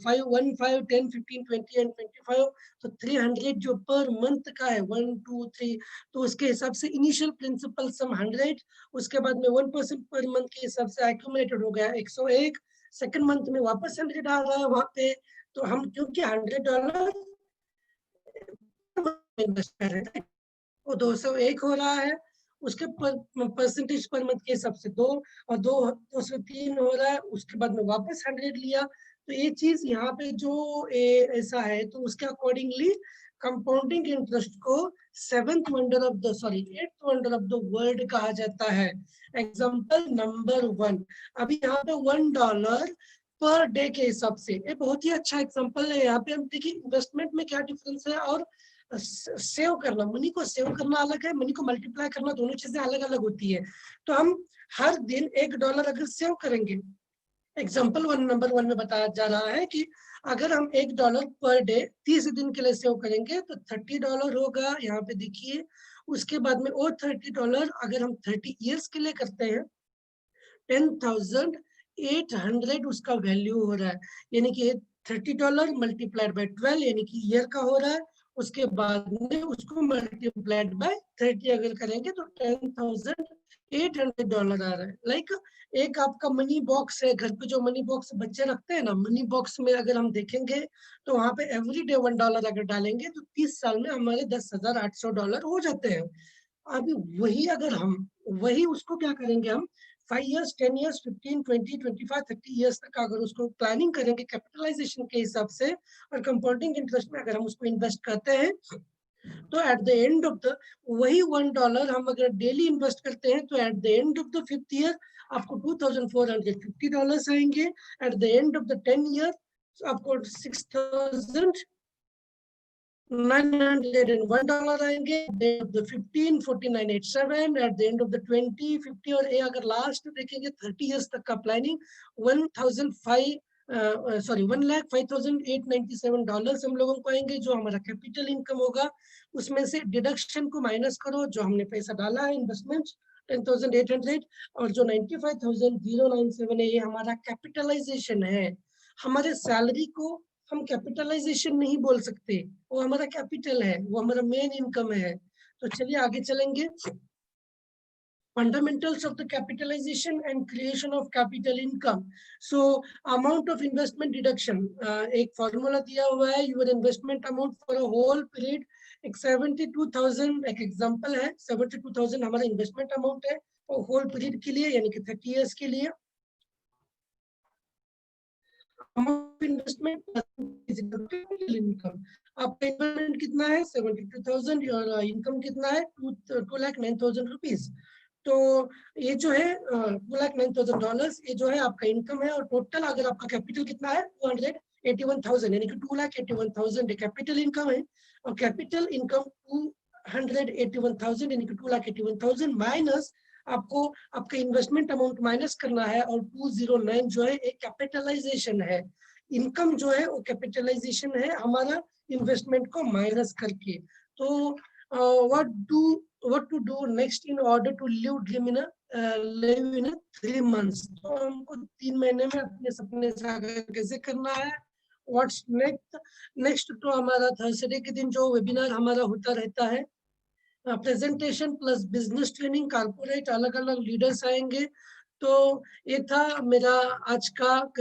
5 1 5 10 15 20 एंड 25, तो 300 जो पर मंथ का है 1 2 3, तो उसके हिसाब से इनिशियल प्रिंसिपल सम 100, उसके बाद में 1% पर मंथ के हिसाब से एक्यूमुलेटेड हो गया 101, सेकंड मंथ में वापस 100 आ रहा है वहां पे, तो हम क्योंकि $100 इन्वेस्ट कर रहे हैं वो 201 हो रहा है, उसके परसेंटेज पर मंथ के हिसाब से 2 और 203 हो रहा है, उसके बाद में वापस 100 लिया, तो ये चीज यहाँ पे जो ऐसा है, तो उसके अकॉर्डिंगली कंपाउंडिंग इंटरेस्ट को seventh wonder of the sorry eighth wonder of the world कहा जाता है। एग्जाम्पल नंबर 1, अभी यहाँ पे $1 पर डे के हिसाब से, ये बहुत ही अच्छा एग्जाम्पल है। यहाँ पे हम देखिए इन्वेस्टमेंट में क्या डिफरेंस है और सेव करना, मनी को सेव करना अलग है, मनी को मल्टीप्लाई करना, दोनों चीजें अलग अलग होती है। तो हम हर दिन $1 अगर सेव करेंगे, एग्जाम्पल नंबर 1 में बताया जा रहा है कि अगर हम $1 पर डे 30 दिन के लिए सेव करेंगे तो $30 होगा, यहाँ पे देखिए। उसके बाद में और $30 अगर हम 30 इयर्स के लिए करते हैं 10,800 उसका वैल्यू हो रहा है, यानी कि $30 मल्टीप्लाइड बाय 12 यानी कि ईयर का हो रहा है। उसके बाद में उसको मल्टीप्लाइड बाय 30 अगर करेंगे तो $10,800 आ रहा है। लाइक एक आपका मनी बॉक्स है, घर पे जो मनी बॉक्स बच्चे रखते हैं ना, मनी बॉक्स में अगर हम देखेंगे तो वहां पे एवरी डे $1 अगर डालेंगे तो 30 साल में हमारे $10,800 हो जाते हैं। अभी वही अगर हम वही उसको क्या करेंगे, हम 5 इयर्स 10 इयर्स 15 20 25 30 इयर्स तक अगर उसको प्लानिंग करेंगे कैपिटलाइजेशन के हिसाब से और कंपाउंडिंग इंटरेस्ट में अगर हम उसको इन्वेस्ट करते हैं, तो at the end of the वही $1 हम अगर डेली इन्वेस्ट करते हैं तो at the end of the 5th year आपको $2,450 आएंगे। At the end of the 10 year आपको $6,901 आएंगे। At the end of the 15, 4987, at the end of the 20, 50 और अगर लास्ट देखेंगे 30 इयर्स तक का प्लानिंग 1,05,897 हम लोगों को आएंगे, जो हमारा कैपिटल इनकम होगा। उसमें से डिडक्शन को माइनस करो जो हमने पैसा डाला है इन्वेस्टमेंट 10,800, और जो 95,097 है ये हमारा कैपिटलाइजेशन है। हमारे सैलरी को हम कैपिटलाइजेशन नहीं बोल सकते, वो हमारा कैपिटल है, वो हमारा मेन इनकम है। तो चलिए आगे चलेंगे। Fundamentals of the capitalization and creation of capital income. So amount of investment deduction, एक फॉर्मूला दिया हुआ है, your investment amount for a whole period एक 72,000 एक एग्जांपल है, 72,000 हमारा इन्वेस्टमेंट अमाउंट है और होल पीरियड के लिए यानी कि 30 इयर्स के लिए। इन्वेस्टमेंट इनकम, आपका इन्वेस्टमेंट कितना है 72,000 और इनकम कितना है 2,09,000 रुपीज। तो ये जो है $2,09,000 ये जो है आपका इनकम है, और टोटल अगर आपका कैपिटल कितना है 281,000 यानी कि 2,81,000 कैपिटल इनकम है, और कैपिटल इनकम 281,000 यानी कि 2,81,000 माइनस आपको आपका इन्वेस्टमेंट अमाउंट माइनस करना है, और 209 जो है एक कैपिटलाइजेशन है। इनकम जो है वो कैपिटलाइजेशन है हमारा इन्वेस्टमेंट को माइनस करके। तो what to do next in order to live in a 3 months, तो हमको 3 महीने में अपने सपने साकार कैसे करना है। व्हाट्स नेक्स्ट तो हमारा थर्सडे के दिन जो वेबिनार हमारा होता रहता है, presentation plus business training, corporate अलग अलग लीडर्स आएंगे। तो ये था मेरा आज का